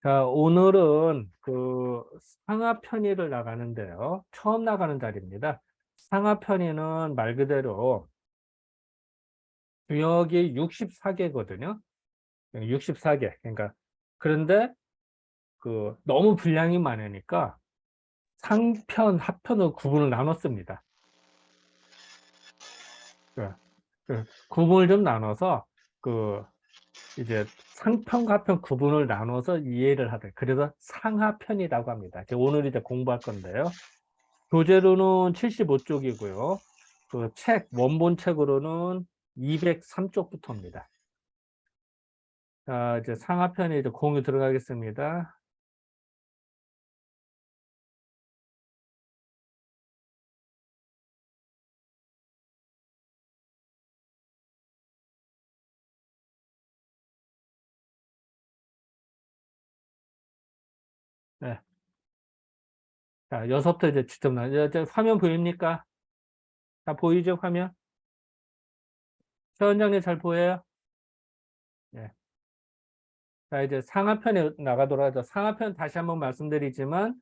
자, 오늘은 그 상하 편의를 나가는데요. 처음 나가는 자리입니다. 상하 편의는 말 그대로 구역이 64개거든요. 64개. 그러니까 그런데 그 너무 분량이 많으니까 상편, 하편으로 구분을 나눴습니다. 그, 구분을 좀 나눠서 그 이제 상편과 하편 구분을 나눠서 이해를 하되 그래서 상하편이라고 합니다. 오늘 이제 공부할 건데요. 교재로는 75쪽이고요. 그 책, 원본 책으로는 203쪽부터입니다. 자, 이제 상하편에 이제 공유 들어가겠습니다. 네. 자, 여섯부터 이제 직접 이제 화면 보입니까? 다 보이죠, 화면? 최 원장님 잘 보여요? 네. 자, 이제 상하편에 나가도록 하죠. 상하편 다시 한번 말씀드리지만,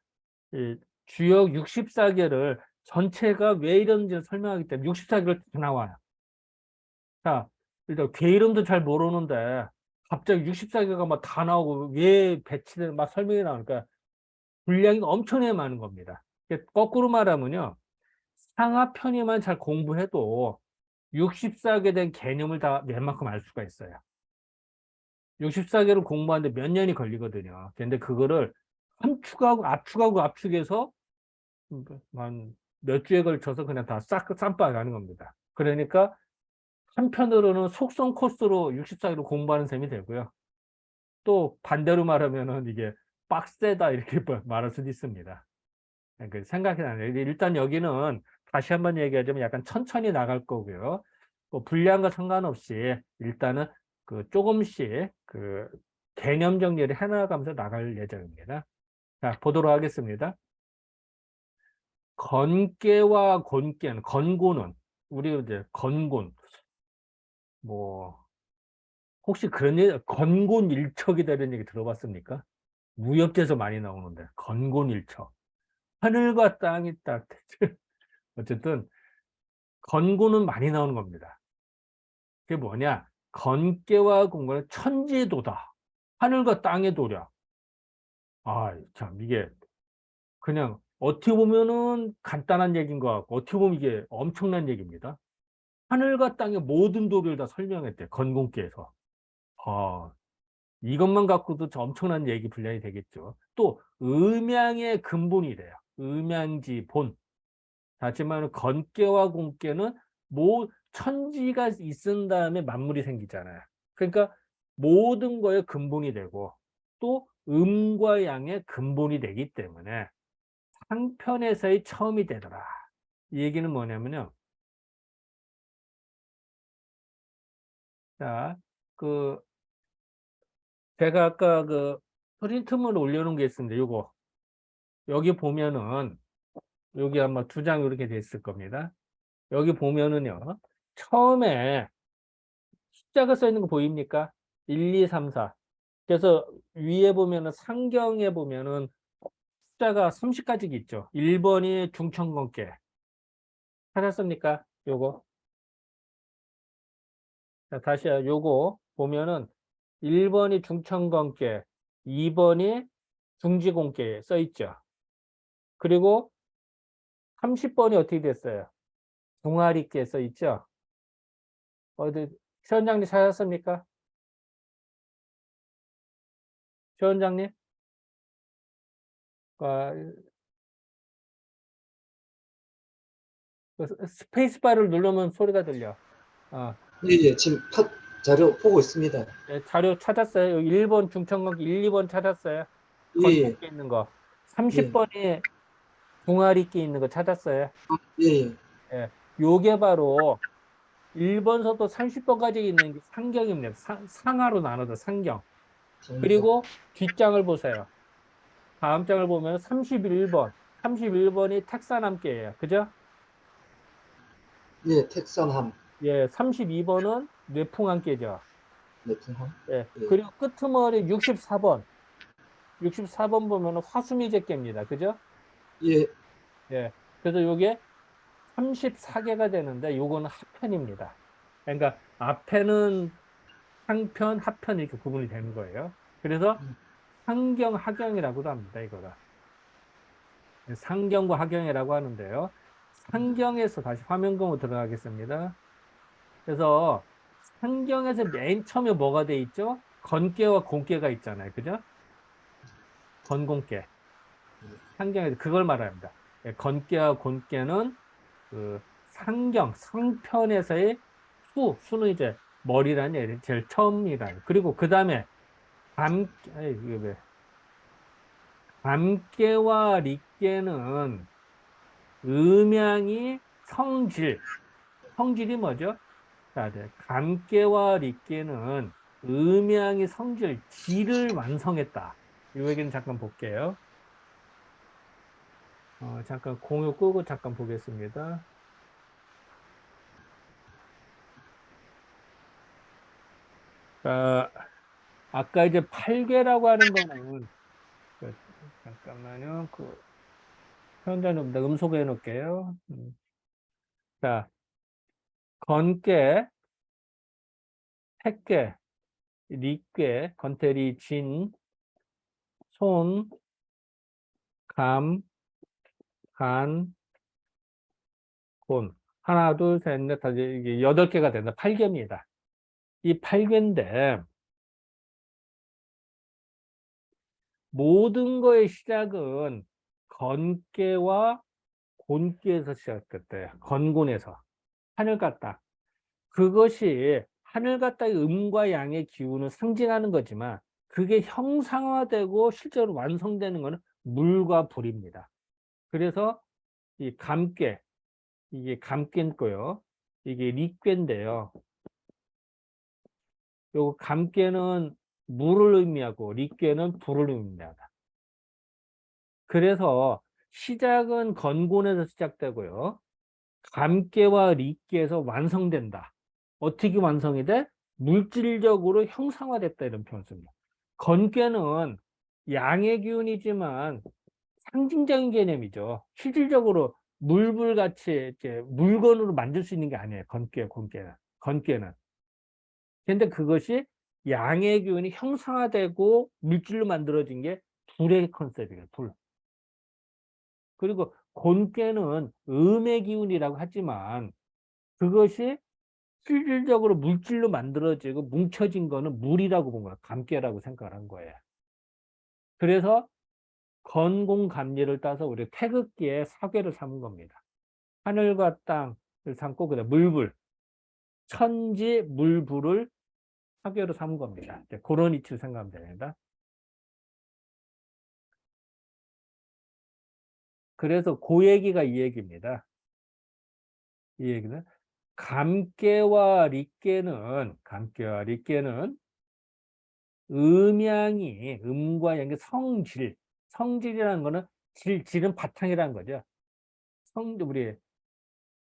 이 주역 64개를 전체가 왜 이런지 설명하기 때문에 64개를 다 나와요. 자, 일단 걔 이름도 잘 모르는데 갑자기 64개가 막 다 나오고 왜 배치된 막 설명이 나오니까 분량이 엄청나게 많은 겁니다. 거꾸로 말하면요. 상하 편의만 잘 공부해도 64개 된 개념을 다 웬만큼 알 수가 있어요. 64개를 공부하는데 몇 년이 걸리거든요. 근데 그거를 함축하고 압축하고 압축해서 한 몇 주에 걸쳐서 그냥 다 쌈박 가는 겁니다. 그러니까 한편으로는 속성 코스로 64개를 공부하는 셈이 되고요. 또 반대로 말하면은 이게 빡세다 이렇게 말할 수도 있습니다. 그 생각이 나네요. 일단 여기는 다시 한번 얘기하자면 약간 천천히 나갈 거고요. 뭐 분량과 상관없이 일단은 그 조금씩 그 개념 정리를 해나가면서 나갈 예정입니다. 자, 보도록 하겠습니다. 건계와 곤계는 건고는 우리 이제 건곤 뭐 혹시 그런 얘기 건곤일척이다 이런 얘기 들어봤습니까? 무협지에서 많이 나오는데 건곤일척 하늘과 땅이 딱 어쨌든 건고는 많이 나오는 겁니다. 그게 뭐냐? 건계와 공고는 천지도다. 하늘과 땅의 도량. 아, 참 이게 그냥 어떻게 보면은 간단한 얘기인 것 같고 어떻게 보면 이게 엄청난 얘기입니다. 하늘과 땅의 모든 도를 다 설명했대. 건공계에서. 아, 이것만 갖고도 엄청난 얘기 분량이 되겠죠. 또 음양의 근본이래요. 음양지 본. 하지만 건계와 공계는 천지가 있은 다음에 만물이 생기잖아요. 그러니까 모든 거의 근본이 되고 또 음과 양의 근본이 되기 때문에 상편에서의 처음이 되더라. 이 얘기는 뭐냐면요. 자, 그 제가 아까 그 프린트물 올려놓은 게 있습니다. 요거 여기 보면은 여기 아마 두 장 이렇게 돼 있을 겁니다. 여기 보면은요. 처음에 숫자가 써 있는 거 보입니까? 1, 2, 3, 4. 그래서 위에 보면은 상경에 보면은 숫자가 30까지 있죠. 1번이 중천건계. 찾았습니까? 요거. 자, 다시 요거 보면은 1번이 중천건계, 2번이 중지공계에 써 있죠. 그리고 30번이 어떻게 됐어요? 동아리께 써 있죠. 어디 시원장님 찾았습니까? 시원장님? 아, 스페이스바를 누르면 소리가 들려. 아, 예, 예, 지금 자료 보고 있습니다. 네, 자료 찾았어요. 여기 1번 중천건기 1, 2번 찾았어요. 예, 예, 건국계 있는 거. 예, 30번이 동아리끼 있는 거 찾았어요. 예, 예. 예. 요게 바로 1번서부터 30번까지 있는 게 상경입니다. 상하로 나눠서 상경. 정답. 그리고 뒷장을 보세요. 다음 장을 보면 31번. 31번이 택사남계예요. 그죠? 예, 택선함, 예, 32번은 뇌풍함계죠. 내풍함. 예. 예, 그리고 끄트머리 64번. 64번 보면 화수미제께입니다. 그죠? 예, 예. 그래서 요게 34개가 되는데 요거는 합편입니다. 그러니까 앞에는 상편, 하편 이렇게 구분이 되는 거예요. 그래서 상경, 하경이라고도 합니다. 이거가. 상경과 하경이라고 하는데요. 상경에서 다시 화면금으로 들어가겠습니다. 그래서 상경에서 맨 처음에 뭐가 돼 있죠? 건깨와 공깨가 있잖아요. 그죠? 건공깨. 상경에서 그걸 말합니다. 예, 건깨와 곤깨는 그 상경, 상편에서의 수는 이제 머리라는 얘기 제일 처음이라. 그리고 그 다음에 이게 왜? 감깨와 리깨는 음양이 성질. 성질이 뭐죠? 자, 네. 감깨와 리깨는 음양이 성질, 질을 완성했다. 이 얘기는 잠깐 볼게요. 잠깐 공유 끄고 잠깐 보겠습니다. 자, 아까 이제 팔괘라고 하는 거는, 그, 잠깐만요. 현재는 음소거해 놓을게요. 자, 건깨, 택깨, 리깨, 건태리, 진, 손, 감, 간, 곤. 하나, 둘, 셋, 넷, 다섯, 이게 8개가 된다. 8개입니다. 이 8개인데, 모든 거의 시작은 건깨와 곤깨에서 시작됐대요. 건곤에서. 하늘 같다. 그것이 하늘 같다의 음과 양의 기운을 상징하는 거지만, 그게 형상화되고 실제로 완성되는 것은 물과 불입니다. 그래서 이 감깨, 이게 감깨인 거요. 이게 리깨인데요. 요 감깨는 물을 의미하고 리깨는 불을 의미합니다. 그래서 시작은 건곤에서 시작되고요. 감깨와 리깨에서 완성된다. 어떻게 완성이 돼? 물질적으로 형상화됐다 이런 표현을 씁니다. 건깨는 양의 기운이지만 상징적인 개념이죠. 실질적으로 물불같이 이렇게 물건으로 만들 수 있는 게 아니에요. 건깨는. 근데 그것이 양의 기운이 형상화되고 물질로 만들어진 게 불의 컨셉이에요. 불. 그리고 곤깨는 음의 기운이라고 하지만 그것이 실질적으로 물질로 만들어지고 뭉쳐진 거는 물이라고 본 거예요. 감깨라고 생각을 한 거예요. 그래서 건공감리를 따서 우리 태극기에 사괴를 삼은 겁니다. 하늘과 땅을 삼고 그다음 물불, 천지 물불을 사괴로 삼은 겁니다. 그런 이치를 생각하면 됩니다. 그래서 그 얘기가 이 얘기입니다. 이 얘기는 감깨와 리깨는 음과 양의 성질, 성질이라는 거는 질은 바탕이라는 거죠. 우리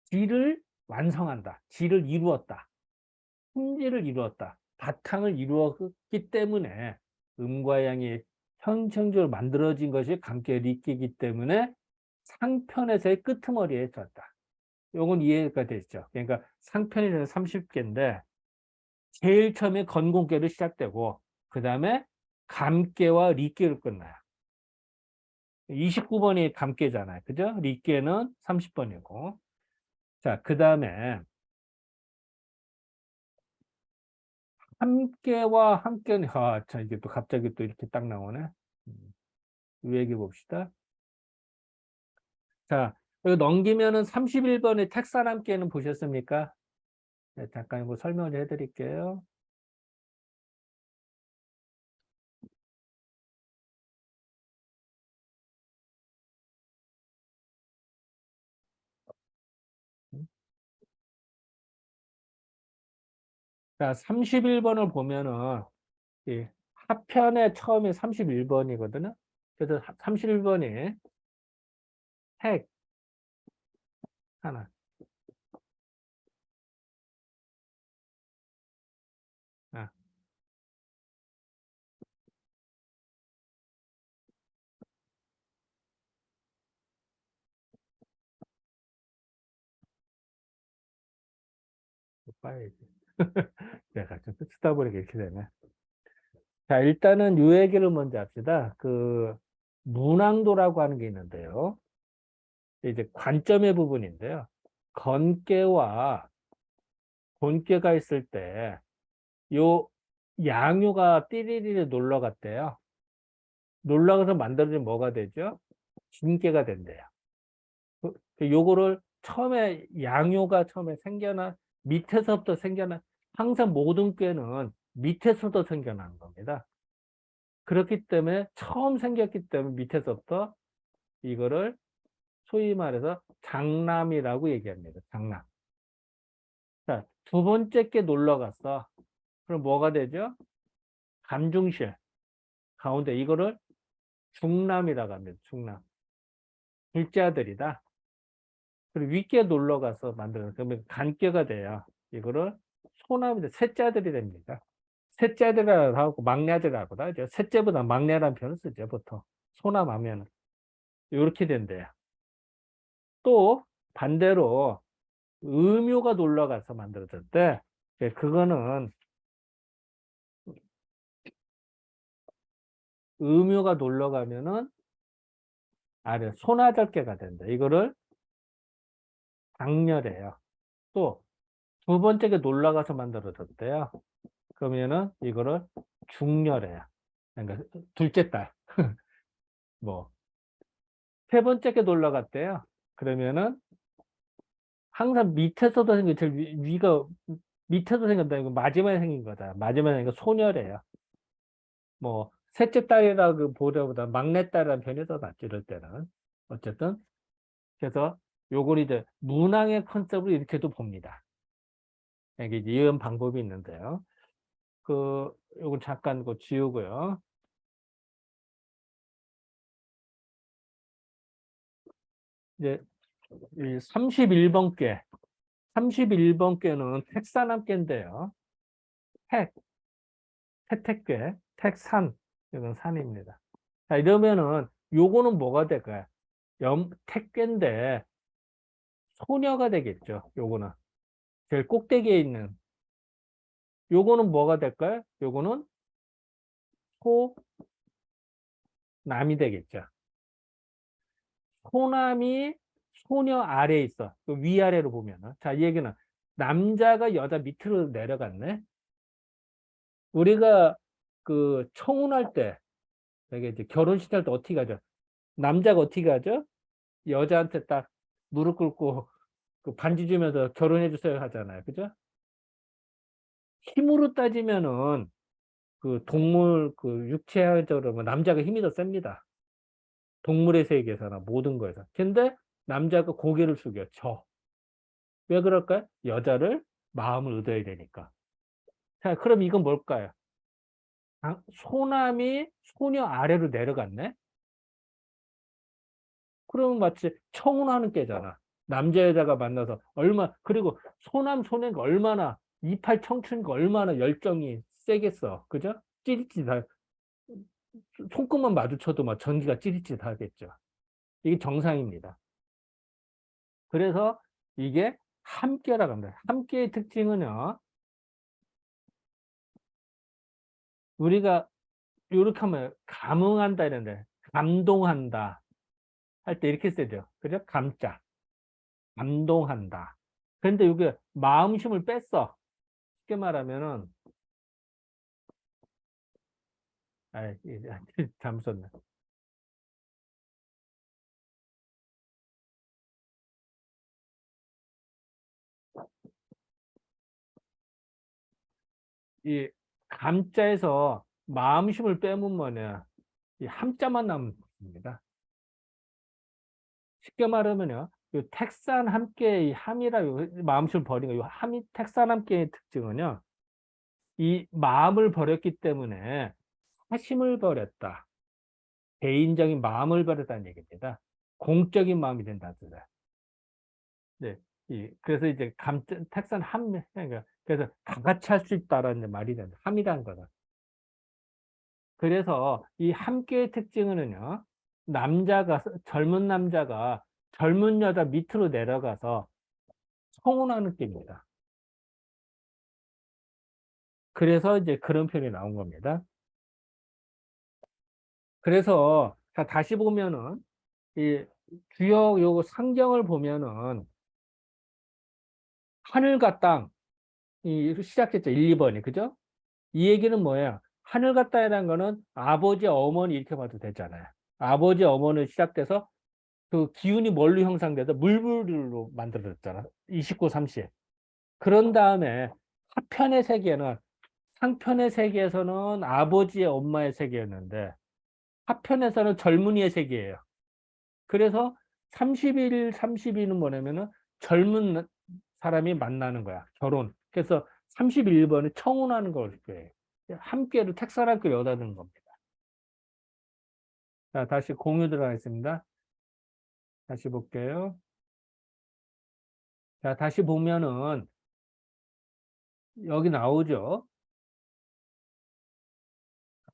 질을 완성한다. 질을 이루었다. 품질을 이루었다. 바탕을 이루었기 때문에 음과 양이 형성적으로 만들어진 것이 감깨 리끼이기 때문에 상편에서의 끄트머리에 있었다. 요건 이해가 되시죠? 그러니까 상편에서는 30개인데 제일 처음에 건공깨로 시작되고 그 다음에 감깨와 리깨로 끝나요. 29번이 감깨잖아요. 그죠? 리깨는 30번이고. 자, 그 다음에 함께와 함께는, 자, 이게 또 갑자기 또 이렇게 딱 나오네. 얘기해 봅시다. 자, 이거 넘기면은 31번의 택산 함께는 보셨습니까? 네, 잠깐 이거 설명을 해 드릴게요. 자, 31번을 보면은, 이 하편의 처음에 31번이거든요. 그래서 31번이 택 하나. 아, 봐야지. 내가 좀 쓰다 보니까 이렇게 되네. 자, 일단은 요 얘기를 먼저 합시다. 그 문항도라고 하는 게 있는데요. 이제 관점의 부분인데요. 건괴와 본괴가 있을 때 요 양요가 띠리리를 놀러 갔대요. 놀러 가서 만들어진 뭐가 되죠? 진괴가 된대요. 요거를 처음에 양요가 처음에 생겨나 밑에서부터 생겨나 항상 모든 꾀는 밑에서부터 생겨나는 겁니다. 그렇기 때문에 처음 생겼기 때문에 밑에서부터 이거를 소위 말해서 장남이라고 얘기합니다. 장남. 자, 두 번째 게 놀러 갔어. 그럼 뭐가 되죠? 감중실. 가운데 이거를 중남이라고 합니다. 중남. 둘째 아들이다. 그리고 윗게 놀러 가서 만드는, 그러면 간께가 돼요. 이거를 소남이 돼. 셋째 아들이 됩니다. 셋째 아들이라고 하고 막내 아들이라고 하죠. 셋째보다 막내라는 표현을 쓰죠, 보통. 소남 하면은. 이렇게 된대요. 또 반대로 음요가 놀러 가서 만들어졌대. 그거는 음요가 놀러 가면은 아래 소나절개가 된다. 이거를 장렬해요. 또 두 번째가 놀러 가서 만들어졌대요. 그러면은 이거를 중렬해요. 그러니까 둘째 딸. 뭐 세 번째게 놀러 갔대요. 그러면은 항상 밑에서도 생겨 제일 위가 밑에서 생긴다. 이거 마지막에 생긴 거다. 마지막에 생긴 거 소멸이에요. 뭐 셋째 딸이라고 보려보다 막내 딸이라는 편이 더 낫죠. 이럴 때는. 어쨌든 그래서 요걸 이제 문항의 컨셉으로 이렇게도 봅니다. 이게 이제 이런 방법이 있는데요. 그 요걸 잠깐 그 지우고요. 이제 이 31번 께 31번 께는 택산함께인데요. 택, 태택괴, 택산, 이건 산입니다. 자, 이러면은 요거는 뭐가 될까요? 택괴인데 소녀가 되겠죠. 요거는 제일 꼭대기에 있는 요거는 뭐가 될까요? 요거는 소남이 되겠죠. 소남이 소녀 아래에 있어. 그 위아래로 보면은. 자, 이 얘기는 남자가 여자 밑으로 내려갔네. 우리가 그 청혼할 때, 되게 이제 결혼식 할 때 어떻게 가죠? 남자가 어떻게 가죠? 여자한테 딱 무릎 꿇고 그 반지 주면서 결혼해 주세요 하잖아요. 그죠? 힘으로 따지면은 그 동물 그 육체적으로 뭐 남자가 힘이 더 셉니다. 동물의 세계에서나 모든 거에서. 근데 남자가 고개를 숙여 져. 왜 그럴까요? 여자를 마음을 얻어야 되니까. 자, 그럼 이건 뭘까요? 소남이 소녀 아래로 내려갔네? 그러면 마치 청혼하는 께잖아. 남자 여자가 만나서 그리고 소남 소녀가 얼마나 이팔 청춘이가 얼마나 열정이 세겠어. 그죠? 찌릿찌릿 손끝만 마주쳐도 막 전기가 찌릿찌릿 하겠죠. 이게 정상입니다. 그래서 이게 함께라고 합니다. 함께의 특징은요. 우리가 이렇게 하면 감흥한다 이런데 감동한다 할 때 이렇게 써야죠. 그죠? 감자. 감동한다. 그런데 이게 마음심을 뺐어. 쉽게 말하면은 잘못 썼네. 이 감자에서 마음심을 빼면 뭐냐? 이 함자만 남습니다. 쉽게 말하면요. 이 택산 함께 함이라 마음심을 버린 거. 이 함이 택산 함께의 특징은요. 이 마음을 버렸기 때문에 사심을 버렸다. 개인적인 마음을 버렸다는 얘기입니다. 공적인 마음이 된다는 뜻이에요. 네. 그래서 이제 택산 함, 그러니까 그래서 다 같이 할 수 있다라는 말이 된다. 함이라는 거다. 그래서 이 함께의 특징은요, 젊은 남자가 젊은 여자 밑으로 내려가서 청혼하는 게입니다. 그래서 이제 그런 표현이 나온 겁니다. 그래서 자, 다시 보면은 이 주역 요거 상정을 보면은 하늘과 땅, 이 시작했죠. 1, 2번이. 그죠? 이 얘기는 뭐예요? 하늘과 땅이라는 거는 아버지, 어머니 이렇게 봐도 되잖아요. 아버지, 어머니 시작돼서 그 기운이 뭘로 형성돼서 물불로 만들어졌잖아. 29, 30. 그런 다음에 하편의 세계는 상편의 세계에서는 아버지의 엄마의 세계였는데 하편에서는 젊은이의 세계예요. 그래서 30일, 32는 뭐냐면은 젊은 사람이 만나는 거야. 결혼. 그래서 31번은 청혼하는 걸 거예요. 함께로 택사랑교 여다는 겁니다. 자, 다시 공유 들어가겠습니다. 다시 볼게요. 자, 다시 보면은 여기 나오죠.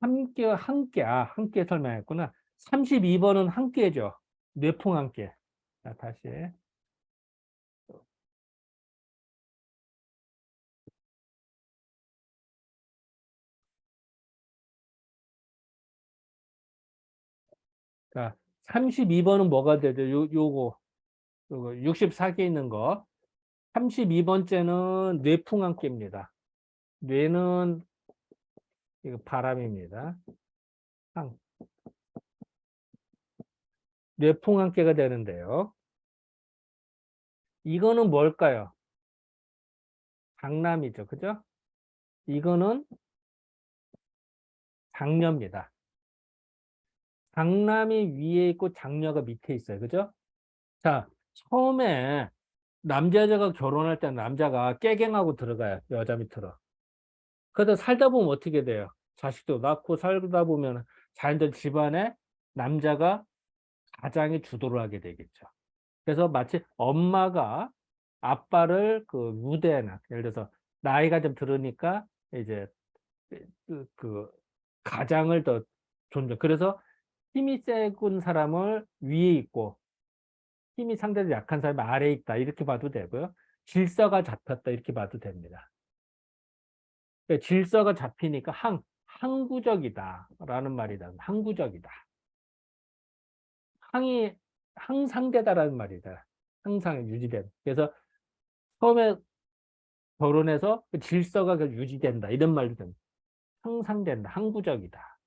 함께 설명했구나. 32번은 함께죠. 뇌풍 함께. 자, 다시. 자, 32번은 뭐가 되죠? 요거 64개 있는 거. 32번째는 뇌풍 함께입니다. 뇌는 이거 바람입니다. 항. 뇌풍 함께가 되는데요. 이거는 뭘까요? 장남이죠. 그죠? 이거는 장녀입니다. 장남이 위에 있고 장녀가 밑에 있어요. 그죠? 자, 처음에 남자가 결혼할 때 남자가 깨갱하고 들어가요. 여자 밑으로. 그러다 살다 보면 어떻게 돼요? 자식도 낳고 살다 보면 자연적 집안에 남자가 가장이 주도를 하게 되겠죠. 그래서 마치 엄마가 아빠를 그 무대나 예를 들어서 나이가 좀 들으니까 이제 그 가장을 더 그래서 힘이 세군 사람을 위에 있고 힘이 상대적으로 약한 사람이 아래에 있다 이렇게 봐도 되고요. 질서가 잡혔다 이렇게 봐도 됩니다. 그러니까 질서가 잡히니까 항구적이다 라는 말이다. 항구적이다. 항이 항상되다라는 말이다. 항상 유지된. 그래서 처음에 결혼해서 그 질서가 유지된다 이런 말도 됩니다. 항상된다. 항구적이다.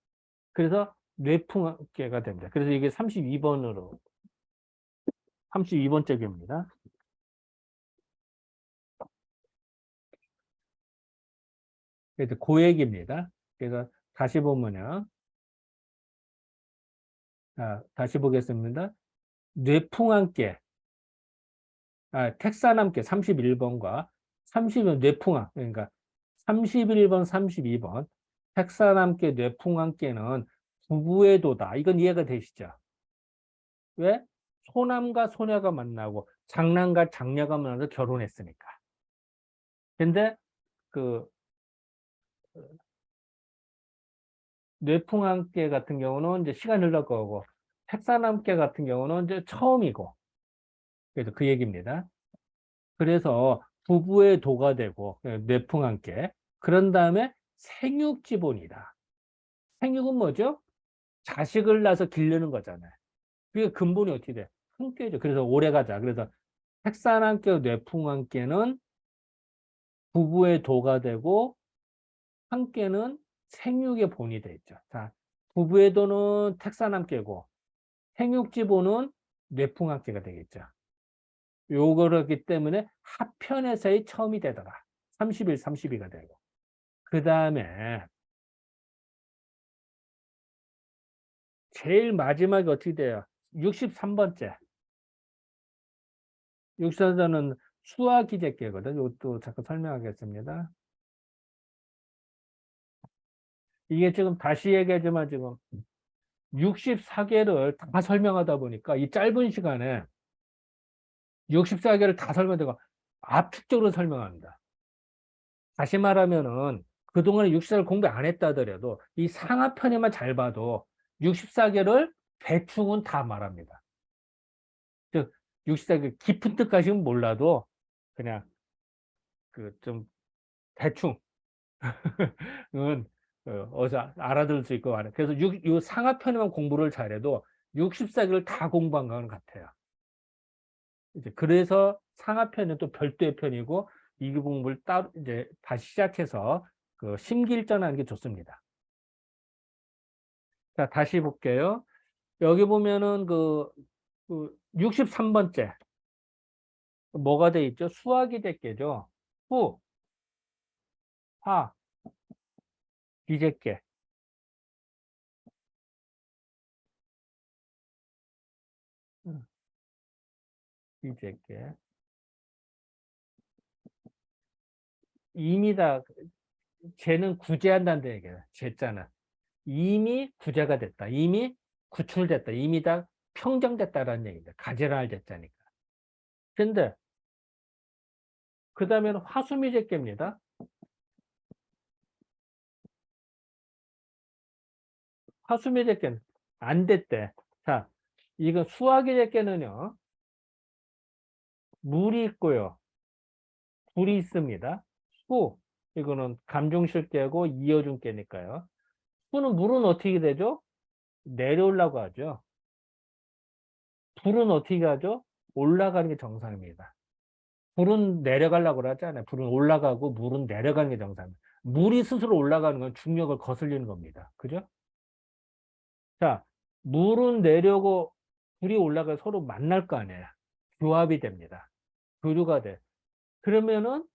그래서 뇌풍계가 됩니다. 그래서 이게 32번째입니다. 그래서 고액입니다. 그래서 다시 보면요. 자, 다시 보겠습니다. 뇌풍함께, 택사남께 31번과 30번 뇌풍함, 그러니까 31번, 32번 택사남께 뇌풍함께는 부부의 도다. 이건 이해가 되시죠? 왜? 소남과 소녀가 만나고 장남과 장녀가 만나서 결혼했으니까. 근데 그 뇌풍함께 같은 경우는 이제 시간 흘러 거고 택사남께 같은 경우는 이제 처음이고 그래서 그 얘기입니다. 그래서 부부의 도가 되고 뇌풍함께 그런 다음에 생육지본이다. 생육은 뭐죠? 자식을 낳아서 기르는 거잖아요. 그게 근본이 어떻게 돼? 함께죠. 그래서 오래 가자. 그래서 택사남께 뇌풍함께는 부부의 도가 되고 함께는 생육의 본이 돼 있죠. 자, 부부의 도는 택사남께고 생육지본은 뇌풍함께가 되겠죠. 요거기 때문에 하편에서의 처음이 되더라. 30일, 32가 되고. 그 다음에 제일 마지막에 어떻게 돼요? 63번째. 63번은 수화기제계거든. 이것도 잠깐 설명하겠습니다. 이게 지금 다시 얘기하지만 지금 64개를 다 설명하다 보니까 이 짧은 시간에 64개를 다 설명하다가 압축적으로 설명합니다. 다시 말하면은 그동안에 64를 공부 안 했다 하더라도 이 상하편에만 잘 봐도 64개를 대충은 다 말합니다. 즉, 64개 깊은 뜻까지는 몰라도 그냥 그 좀 대충 은 어디서 알아들 수 있고 말해. 그래서 요 상하편에만 공부를 잘해도 64기를 다 공부한 거는 같아요. 이제 그래서 상하편은 또 별도의 편이고 이 공부를 따로 이제 다시 시작해서 그 심기일전하는 게 좋습니다. 자, 다시 볼게요. 여기 보면은 그 63번째 뭐가 돼 있죠? 수학이 됐겠죠. 수, 화, 기재계. 기재계. 이미 다 쟤는 구제한다는 얘기예요. 제자는 이미 구제가 됐다. 이미 구출됐다. 이미 다 평정됐다라는 얘기입니다. 가제랄 제자니까. 근데 그 다음에는 화수미제계입니다. 화수미제계는 안 됐대. 자, 이거 수학의 제계는요. 물이 있고요. 불이 있습니다. 수, 이거는 감중실계고 이어준계니까요. 수는 물은 어떻게 되죠? 내려오려고 하죠. 불은 어떻게 하죠? 올라가는 게 정상입니다. 불은 내려가려고 하잖아요. 불은 올라가고 물은 내려가는 게 정상입니다. 물이 스스로 올라가는 건 중력을 거슬리는 겁니다. 그죠? 자, 물은 내려고 불이 올라가 서로 만날 거 아니에요. 교합이 됩니다. 교류가 돼. 그러면은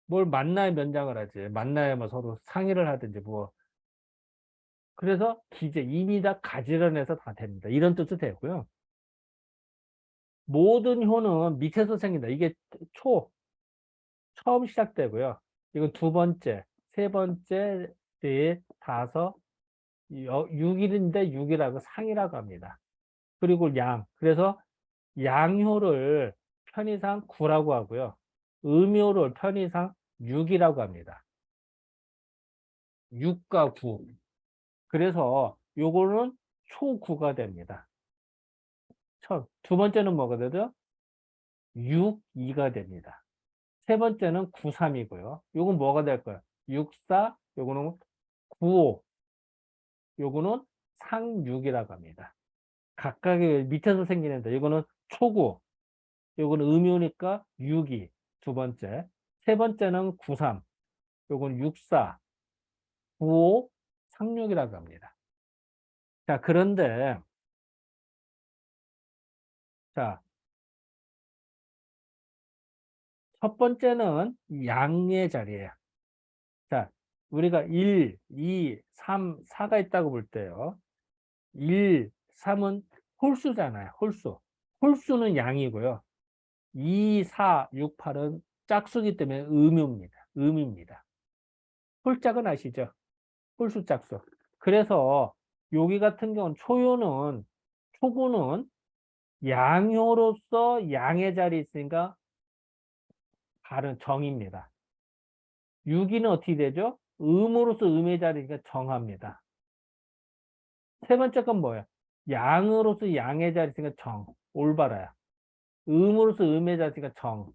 뭘 만나야 면장을 하지. 만나야 뭐 서로 상의를 하든지 뭐. 그래서 기재, 이미 다 가지런해서 다 됩니다. 이런 뜻도 되고요. 모든 효는 밑에서 생긴다. 이게 처음 시작되고요. 이건 두 번째, 세 번째, 넷, 다섯, 6일인데 6이라고 상이라고 합니다. 그리고 양. 그래서 양효를 편의상 9라고 하고요. 음효를 편의상 6이라고 합니다. 6과 9. 그래서 요거는 초9가 됩니다. 두 번째는 뭐가 되죠? 6, 2가 됩니다. 세 번째는 9, 3이고요. 요건 뭐가 될 거예요? 6, 4, 요거는 9, 5, 요거는 상 6이라고 합니다. 각각의 밑에서 생기는데 이거는 초구, 요거는 음요니까 6이 두 번째, 세 번째는 9, 3, 요거는 6, 4, 9, 5, 상 6이라고 합니다. 자, 그런데 자, 첫 번째는 양의 자리예요. 자, 우리가 1, 2, 3, 4가 있다고 볼 때요. 1, 3은 홀수잖아요. 홀수. 홀수는 양이고요. 2, 4, 6, 8은 짝수기 때문에 음입니다. 홀짝은 아시죠? 홀수 짝수. 그래서 여기 같은 경우는 초구는 양효로서 양의 자리에 있으니까 다른 정입니다. 6위는 어떻게 되죠? 음으로서 음의 자리니까 정합니다. 세 번째 건 뭐예요? 양으로서 양의 자리에 있으니까 정. 올바라요. 음으로서 음의 자리가 정.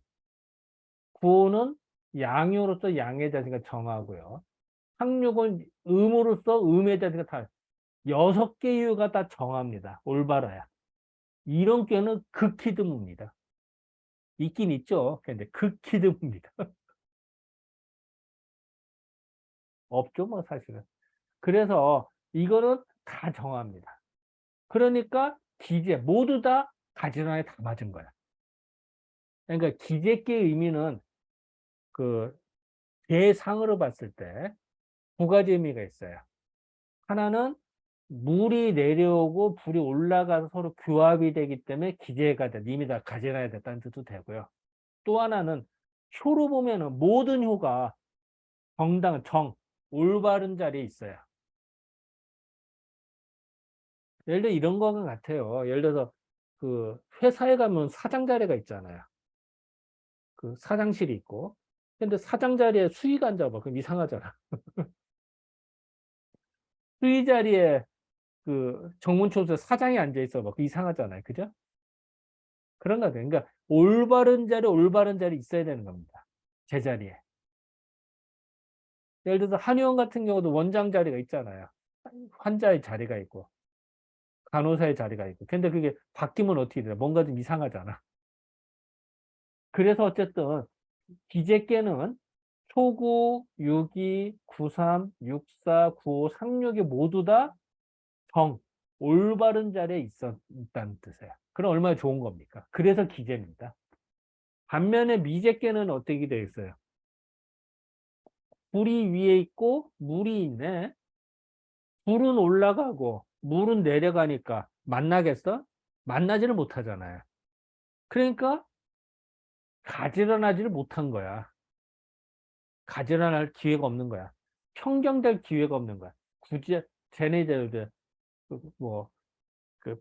구호는 양효로서 양의 자리가 정하고요. 상육은 음으로서 음의 자리가 다 6개 이유가 다 정합니다. 올바라야. 이런 꾀는 극히 드뭅니다. 있긴 있죠. 근데 극히 드뭅니다. 없죠, 뭐 사실은. 그래서 이거는 다 정합니다. 그러니까 기재 모두 다 가지런하게 다 맞은 거야. 그러니까 기재계의 의미는 그 대상으로 봤을 때 두 가지 의미가 있어요. 하나는 물이 내려오고 불이 올라가서 서로 교합이 되기 때문에 기재가 돼. 이미 다 가지런해야 됐다는 뜻도 되고요. 또 하나는 효로 보면은 모든 효가 올바른 자리에 있어요. 예를 들어 이런 거 같아요. 예를 들어서 그 회사에 가면 사장 자리가 있잖아요. 그 사장실이 있고. 근데 사장 자리에 수의가 앉아봐. 그럼 이상하잖아. 수의 자리에 그 정문초소 사장이 앉아 있어 봐. 그 이상하잖아요. 그죠? 그런 거 같아요. 그러니까 올바른 자리 있어야 되는 겁니다. 제자리에. 예를 들어서 한의원 같은 경우도 원장 자리가 있잖아요. 환자의 자리가 있고 간호사의 자리가 있고. 근데 그게 바뀌면 어떻게 돼요? 뭔가 좀 이상하잖아. 그래서 어쨌든 기재께는 초구, 유기, 구삼, 육사, 구오, 상육이 모두 다 올바른 자리에 있다는 뜻이에요. 그럼 얼마나 좋은 겁니까? 그래서 기재입니다. 반면에 미재께는 어떻게 되어 있어요? 불이 위에 있고 물이 있네. 불은 올라가고 물은 내려가니까 만나겠어? 만나지를 못하잖아요. 그러니까 가지런하지를 못한 거야. 가지런할 기회가 없는 거야. 평정될 기회가 없는 거야. 굳이 쟤네들 뭐 그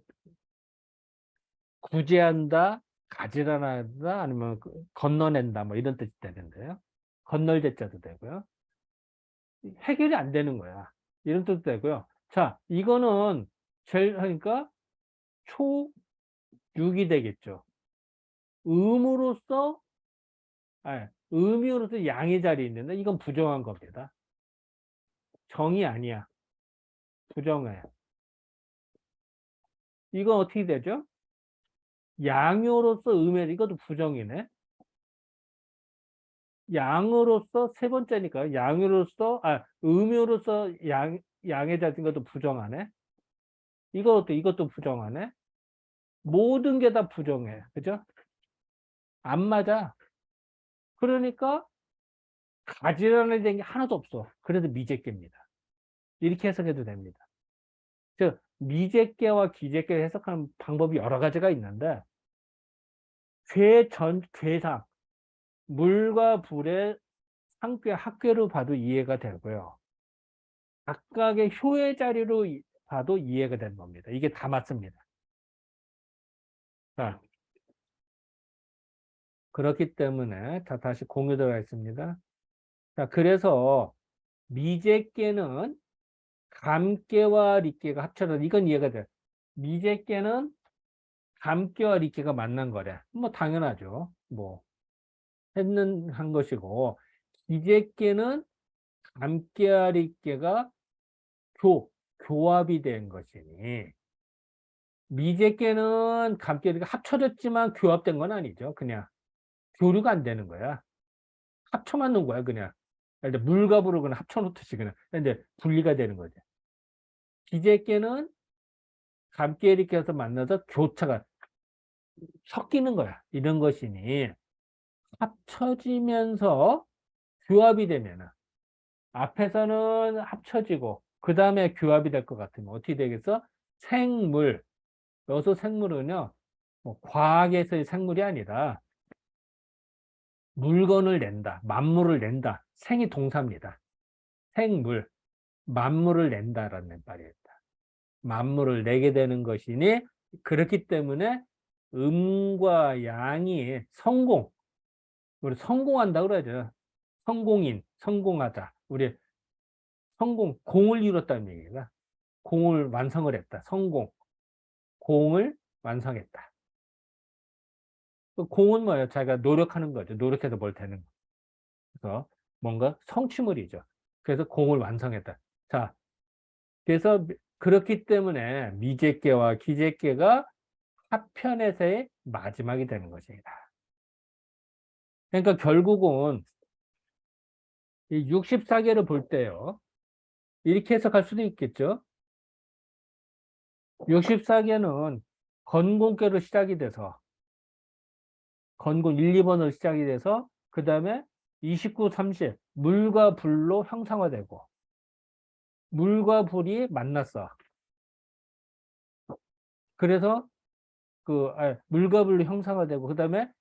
구제한다, 가지런하다, 아니면 건너낸다, 뭐 이런 뜻이 되는데요. 건널제자도 되고요. 해결이 안 되는 거야. 이런 뜻도 되고요. 자, 이거는 제일 하니까 초육이 되겠죠. 음으로써, 음으로써 양의 자리에 있는데 이건 부정한 겁니다. 정이 아니야. 부정해. 이건 어떻게 되죠? 양으로서 이것도 부정이네. 양으로서 세 번째니까 음으로서 양의 자리인 것도 부정하네. 이것도 부정하네. 모든 게 다 부정해. 그죠? 안 맞아. 그러니까 가지런하게 된 게 하나도 없어. 그래도 미제께입니다. 이렇게 해석해도 됩니다. 즉 미제께와 기제께를 해석하는 방법이 여러 가지가 있는데 괴상 물과 불의 상괴 합괴로 봐도 이해가 되고요. 각각의 효의 자리로 봐도 이해가 되는 겁니다. 이게 다 맞습니다. 자, 그렇기 때문에 다시 공유 들어가겠습니다. 자, 그래서 미제께는 감께와 리께가 합쳐서 이건 이해가 돼요. 미제께는 감께와 리께가 만난 거래. 뭐 당연하죠. 뭐 한 것이고 기제께는 감께와 리께가 교합이 된 것이니 미제께는 감께와 리가 합쳐졌지만 교합된 건 아니죠. 그냥 교류가 안 되는 거야. 합쳐만 놓은 거야, 그냥. 물과 불을 그냥 합쳐놓듯이 그냥. 근데 분리가 되는 거죠. 기제께는 감께 이렇게 해서 만나서 교차가 섞이는 거야. 이런 것이니 합쳐지면서 교합이 되면은 앞에서는 합쳐지고 그 다음에 교합이 될 것 같으면 어떻게 되겠어? 생물. 여기서 생물은요, 뭐 과학에서의 생물이 아니라 물건을 낸다, 만물을 낸다. 생이 동사입니다. 생물, 만물을 낸다라는 말이에요. 만물을 내게 되는 것이니 그렇기 때문에 음과 양이 우리 성공한다 그러죠. 성공하다. 우리 공을 이뤘다는 얘기가 공을 완성을 했다. 공을 완성했다. 공은 뭐예요? 자기가 노력하는 거죠. 노력해서 뭘 되는 거. 그래서 뭔가 성취물이죠. 그래서 공을 완성했다. 자, 그래서 그렇기 때문에 미제께와 기제께가 합편에서의 마지막이 되는 것입니다. 그러니까 결국은 이 64개를 볼 때요. 이렇게 해석할 수도 있겠죠. 64개는 건곤계로 시작이 돼서 건곤 1, 2번으로 시작이 돼서 그 다음에 29, 30 물과 불로 형상화되고 물과 불이 만났어. 그래서 물과 불로 형상화되고 그 다음에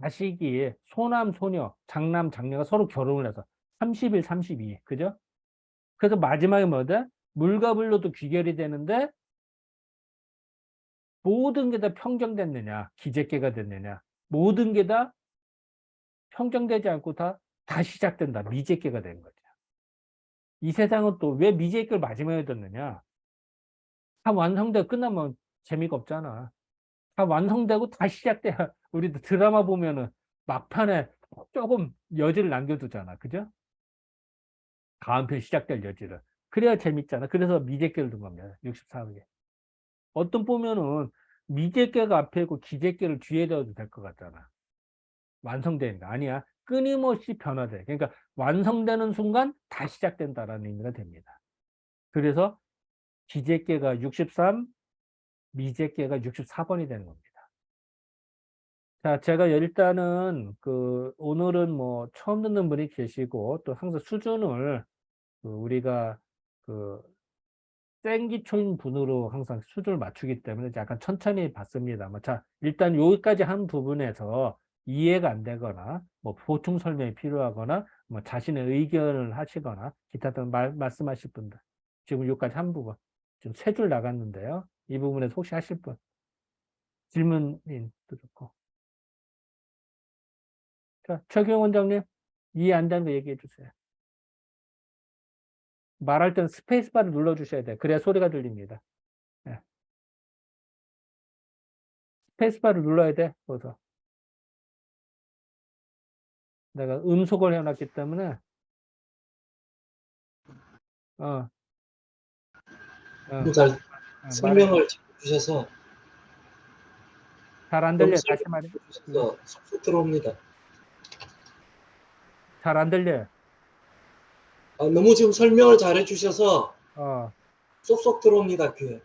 자식이 소남, 소녀, 장남, 장녀가 서로 결혼을 해서 31, 32 그죠? 그래서 마지막에 뭐다? 물과 불로도 귀결이 되는데 모든 게 다 평정됐느냐, 기재께가 됐느냐, 모든 게 다 평정되지 않고 다 시작된다, 미제께가 된 거죠. 이 세상은 또 왜 미제께를 마지막에 듣느냐? 다 완성되고 끝나면 재미가 없잖아. 다 완성되고 다 시작돼야 우리도 드라마 보면은 막판에 조금 여지를 남겨두잖아, 그죠? 다음 편 시작될 여지를. 그래야 재밌잖아. 그래서 미제께를 둔 겁니다. 64개. 어떤 보면은 미제께가 앞에 있고 기제께를 뒤에 넣어도 될 것 같잖아. 완성되는 거 아니야. 끊임없이 변화돼. 그러니까 완성되는 순간 다 시작된다라는 의미가 됩니다. 그래서 기제께가 63, 미제께가 64번이 되는 겁니다. 자, 제가 일단은 오늘은 뭐 처음 듣는 분이 계시고 또 항상 수준을 우리가 생기초인 분으로 항상 수준을 맞추기 때문에 약간 천천히 봤습니다만, 자, 일단 여기까지 한 부분에서 이해가 안 되거나 뭐 보충 설명이 필요하거나 뭐 자신의 의견을 하시거나 기타 등 말씀하실 분들, 지금 여기까지 한 부분 지금 3줄 나갔는데요. 이 부분에서 혹시 하실 분 질문도 좋고. 자, 최경 원장님, 이해 안 되는 거 얘기해 주세요. 말할 때는 스페이스바를 눌러 주셔야 돼요. 그래야 소리가 들립니다. 네. 스페이스바를 눌러야 돼. 그래서 내가 음속을 해놨기 때문에 어, 잘 말을 설명을 주셔서 잘 안 너무 들려요. 다시 말해. 설명을 주셔서 쏙쏙 들어옵니다. 잘 안 들려요. 너무 지금 설명을 잘 해주셔서 어, 쏙쏙 들어옵니다, 귀에.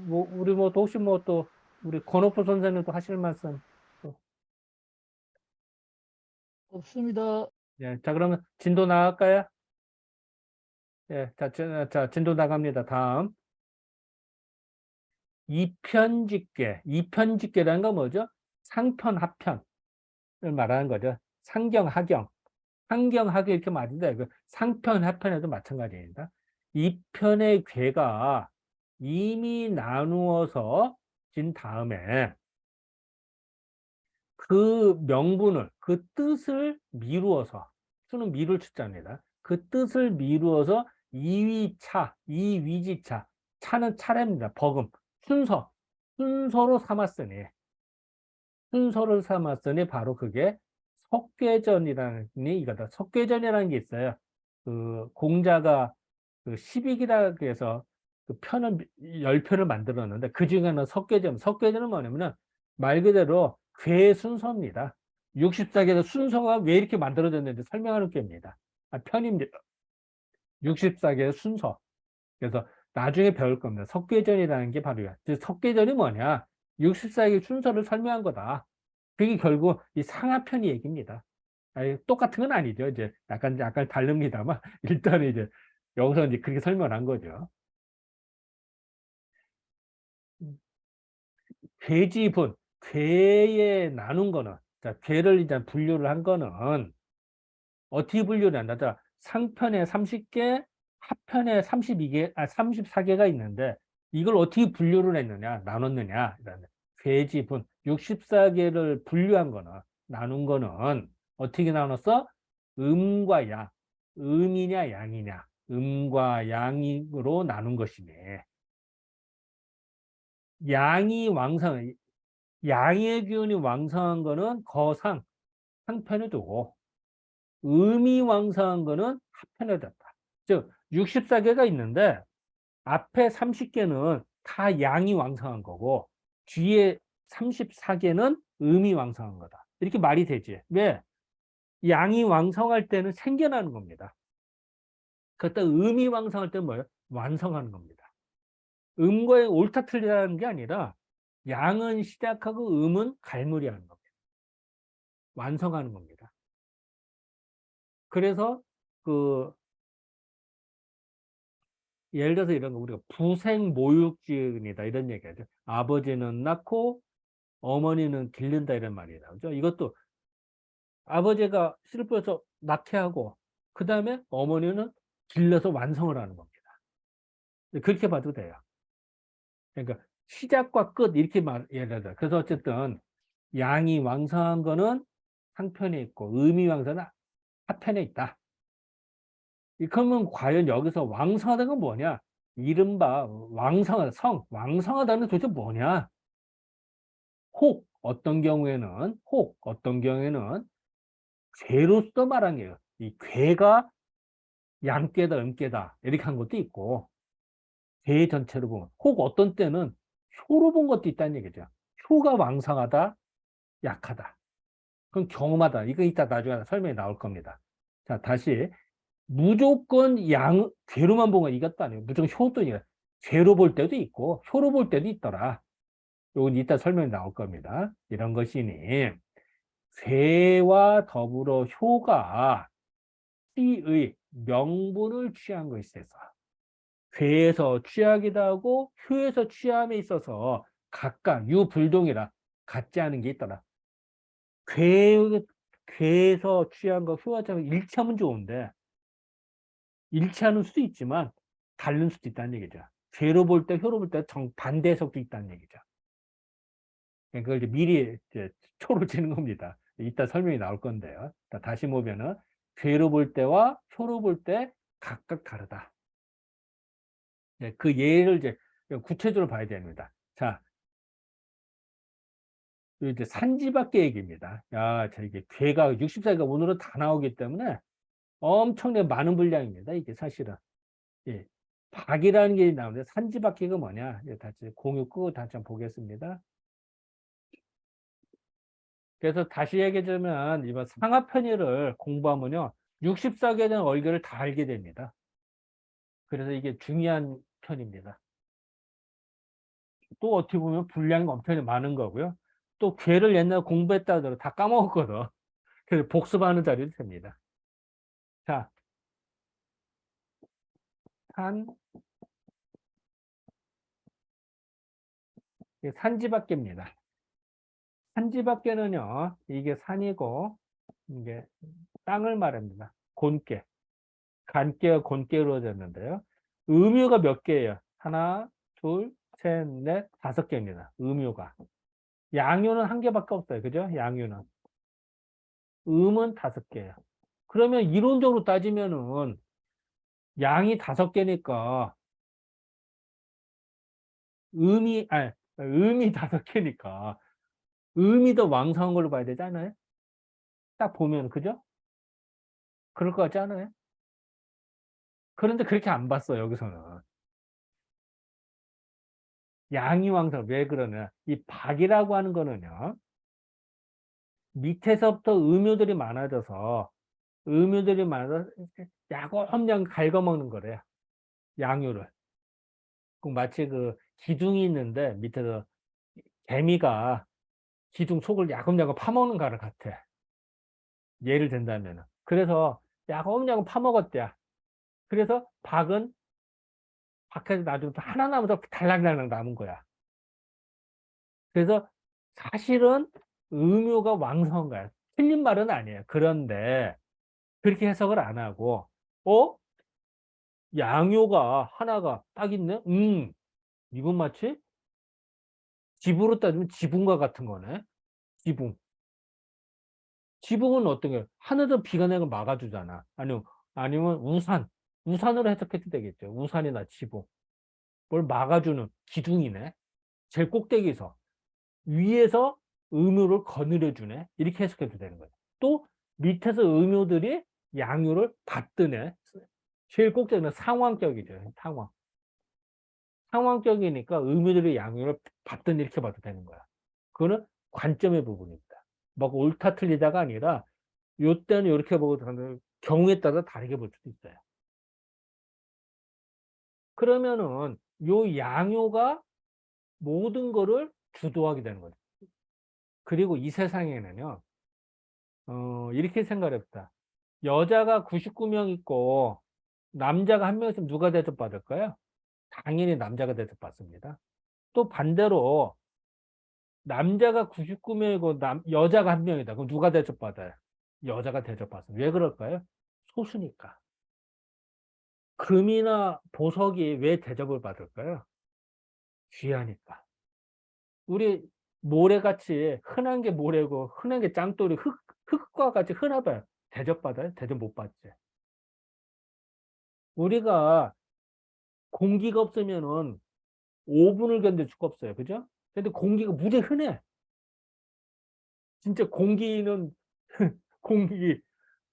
우리 뭐 또 혹시 뭐 또 우리 권오프 선생님도 하실 말씀 또. 없습니다. 예, 자, 그러면 진도 나갈까요? 예, 자, 진도 나갑니다. 다음. 이편집계. 이편집계라는 건 뭐죠? 상편, 하편을 말하는 거죠. 상경, 하경. 상경, 하경 이렇게 말인데, 상편, 하편에도 마찬가지입니다. 이 편의 궤가 이미 나누어서 진 다음에 그 명분을, 그 뜻을 미루어서, 수는 미룰 추자입니다. 그 뜻을 미루어서 이위차, 이위지차, 차는 차례입니다. 버금, 순서로 삼았으니, 순서를 삼았으니 바로 그게 석괴전이라는 이거다. 석괴전이라는 게 있어요. 공자가 10익이라 해서 편을 10편을 만들었는데 그 중에는 석괴전, 석괴전은 뭐냐면은 말 그대로 괴 순서입니다. 64개의 순서가 왜 이렇게 만들어졌는지 설명하는 게입니다. 편입니다. 64개의 순서. 그래서 나중에 배울 겁니다. 석괴전이라는 게 바로 석괴전이 뭐냐? 64개 순서를 설명한 거다. 그게 결국 이 상하편이 얘기입니다. 아니, 똑같은 건 아니죠. 이제 약간 다릅니다만 일단은 이제 여기서 이제 그렇게 설명한 거죠. 괴지분, 괴에 나눈 거는, 자, 괴를 일단 분류를 한 거는 어떻게 분류를 한다? 자, 상편에 30개, 하편에 34개가 있는데 이걸 어떻게 분류를 했느냐, 나눴느냐. 괴지분, 64개를 분류한 거는, 나눈 거는 어떻게 나눴어? 음과 양, 음이냐 양이냐, 음과 양으로 나눈 것이네. 양이 왕성, 양의 기운이 왕성한 거는 거상, 상편에 두고, 음이 왕성한 거는 하편에 뒀다. 즉, 64개가 있는데, 앞에 30개는 다 양이 왕성한 거고, 뒤에 34개는 음이 왕성한 거다. 이렇게 말이 되지. 왜? 양이 왕성할 때는 생겨나는 겁니다. 그때 음이 왕성할 때는 뭐예요? 완성하는 겁니다. 음과의 옳다 틀리다는 게 아니라 양은 시작하고 음은 갈무리하는 겁니다. 완성하는 겁니다. 그래서 예를 들어서 이런 거 우리가 부생모육지은이다 이런 얘기하죠. 아버지는 낳고 어머니는 기른다 이런 말이 나오죠. 이것도 아버지가 슬퍼서 낳게 하고 그 다음에 어머니는 길러서 완성을 하는 겁니다. 그렇게 봐도 돼요. 그러니까 시작과 끝 이렇게 예를 들어. 그래서 어쨌든 양이 왕성한 거는 상편에 있고 음이 왕성은 하편에 있다. 그러면 과연 여기서 왕성하다는 건 뭐냐? 이른바 왕성하다, 왕성하다는 도대체 뭐냐? 어떤 경우에는 죄로서 말한 거예요. 이 괴가 양괴다, 음괴다 이렇게 한 것도 있고 괴 전체로 보면 혹 어떤 때는 효로 본 것도 있다는 얘기죠. 효가 왕성하다, 약하다. 그건 경험하다. 이거 이따 나중에 설명이 나올 겁니다. 자, 다시 무조건 괴로만 본 건 이것도 아니에요. 무조건 효도 아니에요. 괴로 볼 때도 있고 효로 볼 때도 있더라. 요건 이따 설명이 나올 겁니다. 이런 것이니 괴와 더불어 효가 시의 명분을 취한 것에 있어서 괴에서 취하기도 하고 효에서 취함에 있어서 각각 유불동이라 같지 않은 게 있더라. 괴에서 취한 거 효와 일치하면 좋은데 일치하는 수도 있지만 다른 수도 있다는 얘기죠. 괴로 볼 때, 효로 볼 때 정반대 해석도 있다는 얘기죠. 그걸 이제 미리 이제 초로 치는 겁니다. 이따 설명이 나올 건데요. 다시 보면은 괴로 볼 때와 효로 볼 때 각각 다르다. 네, 그 예를 이제 구체적으로 봐야 됩니다. 자, 이제 산지밖의 얘기입니다. 야, 자, 이게 괴가 64개가 오늘은 다 나오기 때문에 엄청나게 많은 분량입니다. 이게 사실은. 예. 박이라는 게 나오는데 산지박해가 뭐냐? 다시 공유 끄고 다시 한번 보겠습니다. 그래서 다시 얘기해주면 이번 상하편의를 공부하면요. 64개에 대한 얼개를 다 알게 됩니다. 그래서 이게 중요한 편입니다. 또 어떻게 보면 분량이 엄청 많은 거고요. 또 괴를 옛날에 공부했다 하더라도 다 까먹었거든. 그래서 복습하는 자리도 됩니다. 자, 산지밖에입니다. 산지밖에는요, 이게 산이고, 이게 땅을 말합니다. 곤개. 간개와 곤개로 이루어졌는데요. 음유가 몇 개예요? 하나, 둘, 셋, 넷, 5개입니다. 음유가. 양유는 1개밖에 없어요. 그죠? 양유는. 음은 5개예요. 그러면 이론적으로 따지면은 양이 5개니까 음이 5개니까 음이 더 왕성한 걸로 봐야 되지 않아요? 딱 보면, 그죠? 그럴 것 같지 않아요? 그런데 그렇게 안 봤어, 여기서는. 양이 왕성. 왜 그러냐? 이 박이라고 하는 거는요, 밑에서부터 음유들이 많아서 야곱냥 갉아먹는 거래요. 양유를. 마치 그 기둥이 있는데 밑에서 개미가 기둥 속을 야금야금 파먹는 거랑 같아. 예를 든다면. 그래서 야금야금 파먹었대야. 그래서 박은 박해서 나중에 하나 남아서 달랑달랑 남은 거야. 그래서 사실은 음유가 왕성한 거야. 틀린 말은 아니에요. 그런데 그렇게 해석을 안 하고, 어? 양요가 하나가 딱 있네? 이건 마치 지붕으로 따지면 지붕과 같은 거네. 지붕. 지붕은 어떤 게 하늘에서 비가 내는 걸 막아주잖아. 아니면 우산. 우산으로 해석해도 되겠죠. 우산이나 지붕. 뭘 막아주는 기둥이네. 제일 꼭대기에서. 위에서 음유를 거느려주네. 이렇게 해석해도 되는 거예요. 또 밑에서 음유들이 양유를 받드네. 제일 꼭대기는 상황격이죠. 상황. 상황격이니까 음유들이 양유를 받든 이렇게 봐도 되는 거야. 그거는 관점의 부분입니다. 막 옳다 틀리다가 아니라 요때는 이렇게 보고 경우에 따라 다르게 볼 수도 있어요. 그러면은 요 양요가 모든 거를 주도하게 되는 거죠. 그리고 이 세상에는요, 이렇게 생각해봅시다. 여자가 99명 있고 남자가 1명 있으면 누가 대접받을까요? 당연히 남자가 대접받습니다. 또 반대로 남자가 99명이고 여자가 1명이다. 그럼 누가 대접받아요? 여자가 대접받습니다. 왜 그럴까요? 소수니까. 금이나 보석이 왜 대접을 받을까요? 귀하니까. 우리 모래같이 흔한 게 모래고 흔한 게 짱돌이 흙과 같이 흔하봐요. 대접받아요? 대접 못 받지. 우리가 공기가 없으면은 5분을 견딜 수가 없어요. 그죠? 근데 공기가 무지 흔해. 진짜 공기는 공기.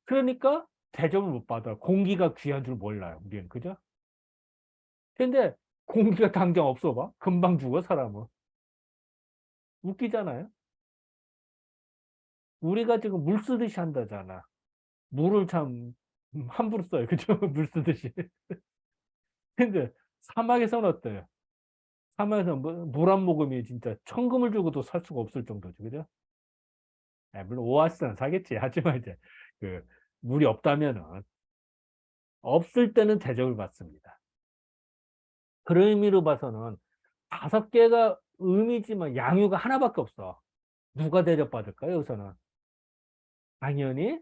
그러니까 대접을 못 받아. 공기가 귀한 줄 몰라요. 우리는. 그죠? 근데 공기가 당장 없어 봐. 금방 죽어, 사람은. 웃기잖아요. 우리가 지금 물 쓰듯이 한다잖아. 물을 참 함부로 써요. 그죠? 물 쓰듯이. 근데 사막에서는 어때요? 사막에서 물 한 모금이 진짜 천금을 주고도 살 수가 없을 정도죠. 그죠? 물론 오아시스는 사겠지. 하지만 이제 그 물이 없다면은 없을 때는 대접을 받습니다. 그런 의미로 봐서는 5개가 의미지만 양유가 하나밖에 없어. 누가 대접받을까요? 여기서는 당연히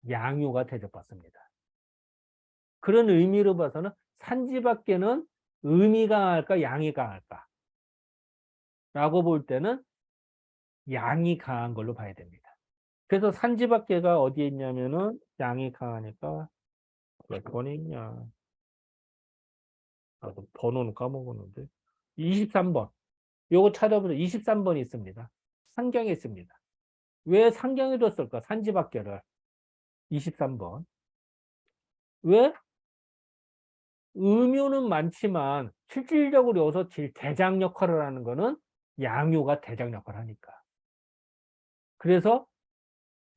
양유가 대접받습니다. 그런 의미로 봐서는 산지밖에는 음이 강할까 양이 강할까 라고 볼 때는 양이 강한 걸로 봐야 됩니다. 그래서 산지밖에가 어디에 있냐면은 양이 강하니까 몇 번에 있냐. 나도 번호는 까먹었는데 23번. 요거 찾아보자. 23번이 있습니다. 상경에 있습니다. 왜 상경에 뒀을까? 산지밖에를 23번. 왜? 음유는 많지만 실질적으로 여기서 제일 대장 역할을 하는 거는 양유가 대장 역할을 하니까. 그래서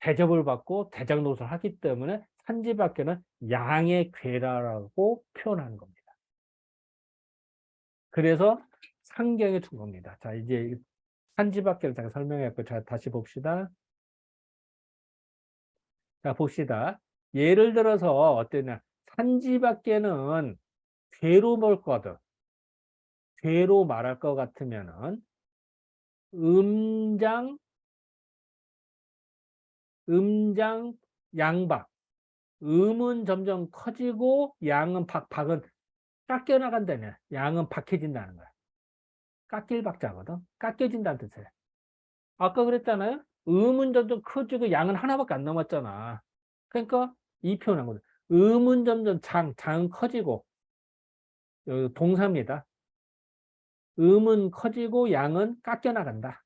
대접을 받고 대장 노릇을 하기 때문에 산지밖에는 양의 괴라라고 표현하는 겁니다. 그래서 상경에 둔 겁니다. 자, 이제 산지밖에를 제가 설명했고, 자, 다시 봅시다. 자, 봅시다. 예를 들어서 어떠냐. 산지밖에는 괴로 볼 거든. 괴로 말할 것 같으면은 음장, 양박. 음은 점점 커지고 양은 박은 깎여 나간다네. 양은 박해진다는 거야. 깎일 박자거든. 깎여진다는 뜻이에요. 아까 그랬잖아요. 음은 점점 커지고 양은 하나밖에 안 남았잖아. 그러니까 이 표현한 거죠. 음은 점점 장은 커지고 동사입니다. 음은 커지고 양은 깎여 나간다.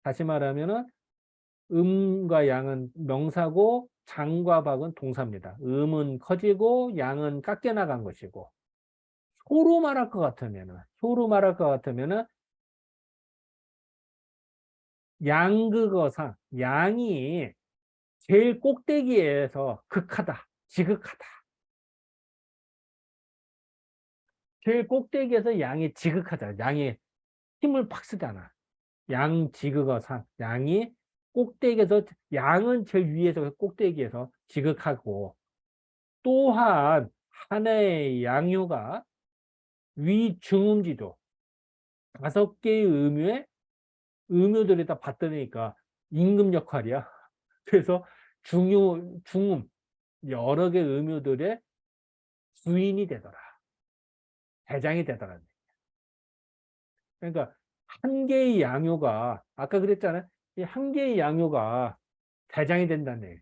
다시 말하면은 음과 양은 명사고 장과 박은 동사입니다. 음은 커지고 양은 깎여 나간 것이고 소로 말할 것 같으면은 양극어상 양이 제일 꼭대기에서 극하다, 지극하다. 제일 꼭대기에서 양이 지극하다. 양이 힘을 팍 쓰잖아. 양지극어상 양이 꼭대기에서 양은 제일 위에서 꼭대기에서 지극하고 또한 하나의 양유가 위중음지도 5개의 음유들이 다 받드니까 임금 역할이야. 그래서 중음 여러 개 음유들의 주인이 되더라. 대장이 되더라. 그러니까 한 개의 양유가 아까 그랬잖아요. 이 한 개의 양유가 대장이 된다는 얘기.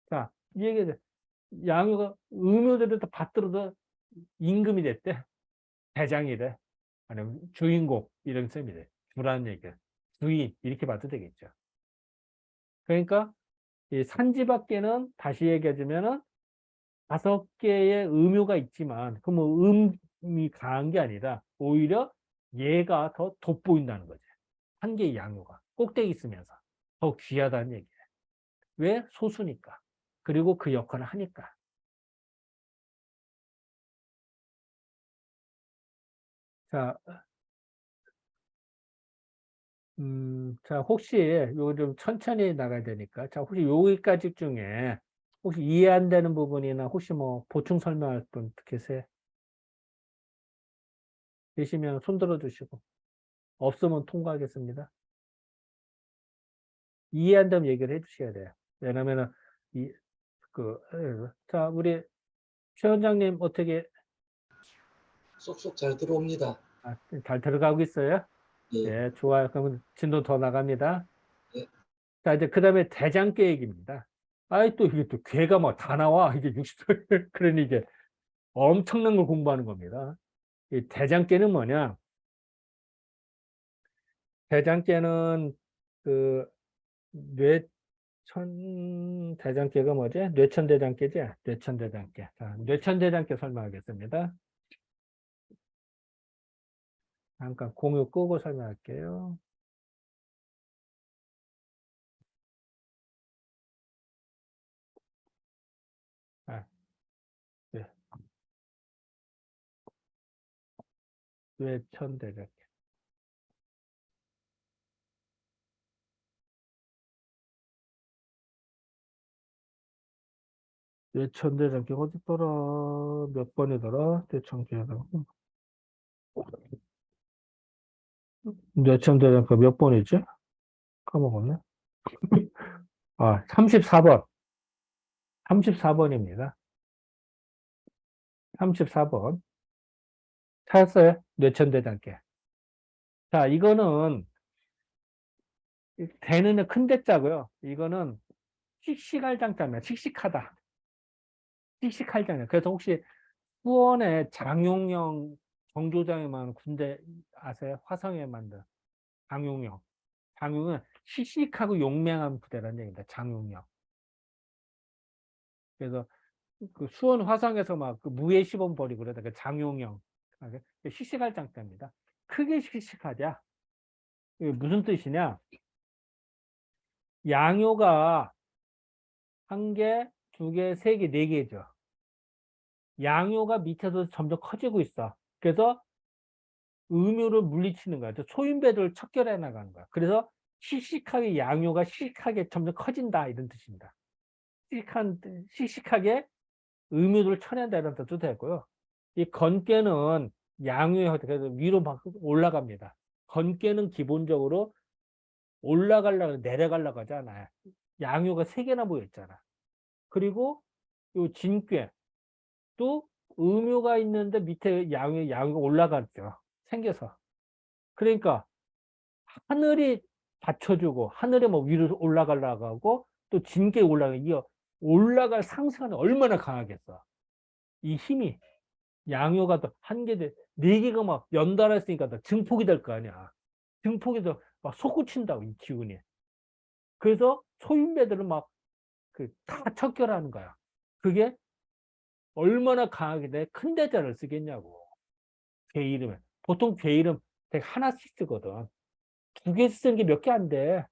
자, 이 얘기는 양유가 음유들을 다 받들어서 임금이 됐대. 대장이 돼. 아니면 주인공 이런 셈이 돼. 주라는 얘기야. 주인 이렇게 봐도 되겠죠. 그러니까 이 산지밖에는 다시 얘기해 주면은 5개의 음유가 있지만 그 뭐 음이 강한 게 아니라 오히려 얘가 더 돋보인다는 거죠. 한 개의 양유가 꼭대기 있으면서 더 귀하다는 얘기예요. 왜? 소수니까. 그리고 그 역할을 하니까. 자, 자, 혹시 요거 좀 천천히 나가야 되니까. 자, 혹시 여기까지 중에 혹시 이해 안 되는 부분이나 혹시 뭐 보충 설명할 분 계세요? 계시면 손 들어 주시고. 없으면 통과하겠습니다. 이해 안 되면 얘기를 해 주셔야 돼요. 왜냐면은 자, 우리 최 원장님 어떻게 쏙쏙 잘 들어옵니다. 잘 들어가고 있어요? 예, 네, 좋아요. 그러면 진도 더 나갑니다. 예. 자, 이제 그 다음에 대장계 얘기입니다. 아이, 또 이게 또 괴가 막 다 나와. 이게 60절. 그러니 이게 엄청난 걸 공부하는 겁니다. 이 대장계는 뭐냐? 대장계는 그 뇌천대장계가 뭐지? 뇌천대장계지? 뇌천대장계. 자, 뇌천대장계 설명하겠습니다. 잠깐 공유 끄고 설명할게요. 아, 네. 뇌천대장계. 뇌천대장계 어딨더라? 몇 번이더라? 뇌천대장계. 뇌천대장계 몇 번이지? 까먹었네. 아, 34번. 34번입니다. 34번. 찾았어요? 뇌천대장계. 자, 이거는 대는 큰 대자고요. 이거는 씩씩할 장자입니다. 씩씩하다. 씩씩할 장자. 그래서 혹시 수원의 장용영 정조장에만 군대 아세요? 화성에 만든 장용영. 장용은 씩씩하고 용맹한 부대라는 얘기입니다. 장용영. 그래서 그 수원 화성에서 막 그 무예 시범 벌이고 그러다가 장용영. 씩씩할 장자입니다. 크게 씩씩하자. 이게 무슨 뜻이냐? 양요가 한 개, 두 개, 세 개, 네 개죠. 양요가 밑에서 점점 커지고 있어. 그래서 음요를 물리치는 거야. 소인배들을 척결해 나가는 거야. 그래서 씩씩하게 양요가 씩씩하게 점점 커진다 이런 뜻입니다. 씩씩하게 음요를 쳐낸다 이런 뜻도 되고요. 이 건깨는 양요의 그래서 위로 막 올라갑니다. 건깨는 기본적으로 올라가려고 내려가려고 하잖아요. 양요가 세 개나 모여 있잖아. 그리고 요 진꾀 또 음요가 있는데 밑에 양요가 올라갔죠. 생겨서. 그러니까 하늘이 받쳐주고 하늘에 뭐 위로 올라가려고 하고 또 진께 올라가 이게 올라갈 상승은 얼마나 강하겠어. 이 힘이 양요가 또 한 개, 네 개가 막 연달아 있으니까 또 증폭이 될 거 아니야. 증폭이 막 솟구친다고 이 기운이. 그래서 소인배들은 막 그 다 척결하는 거야. 그게 얼마나 강하게 내 큰 대자를 쓰겠냐고. 개 이름에. 보통 개 이름 되게 하나씩 쓰거든. 두 개 쓰는 게 몇 개 안 돼.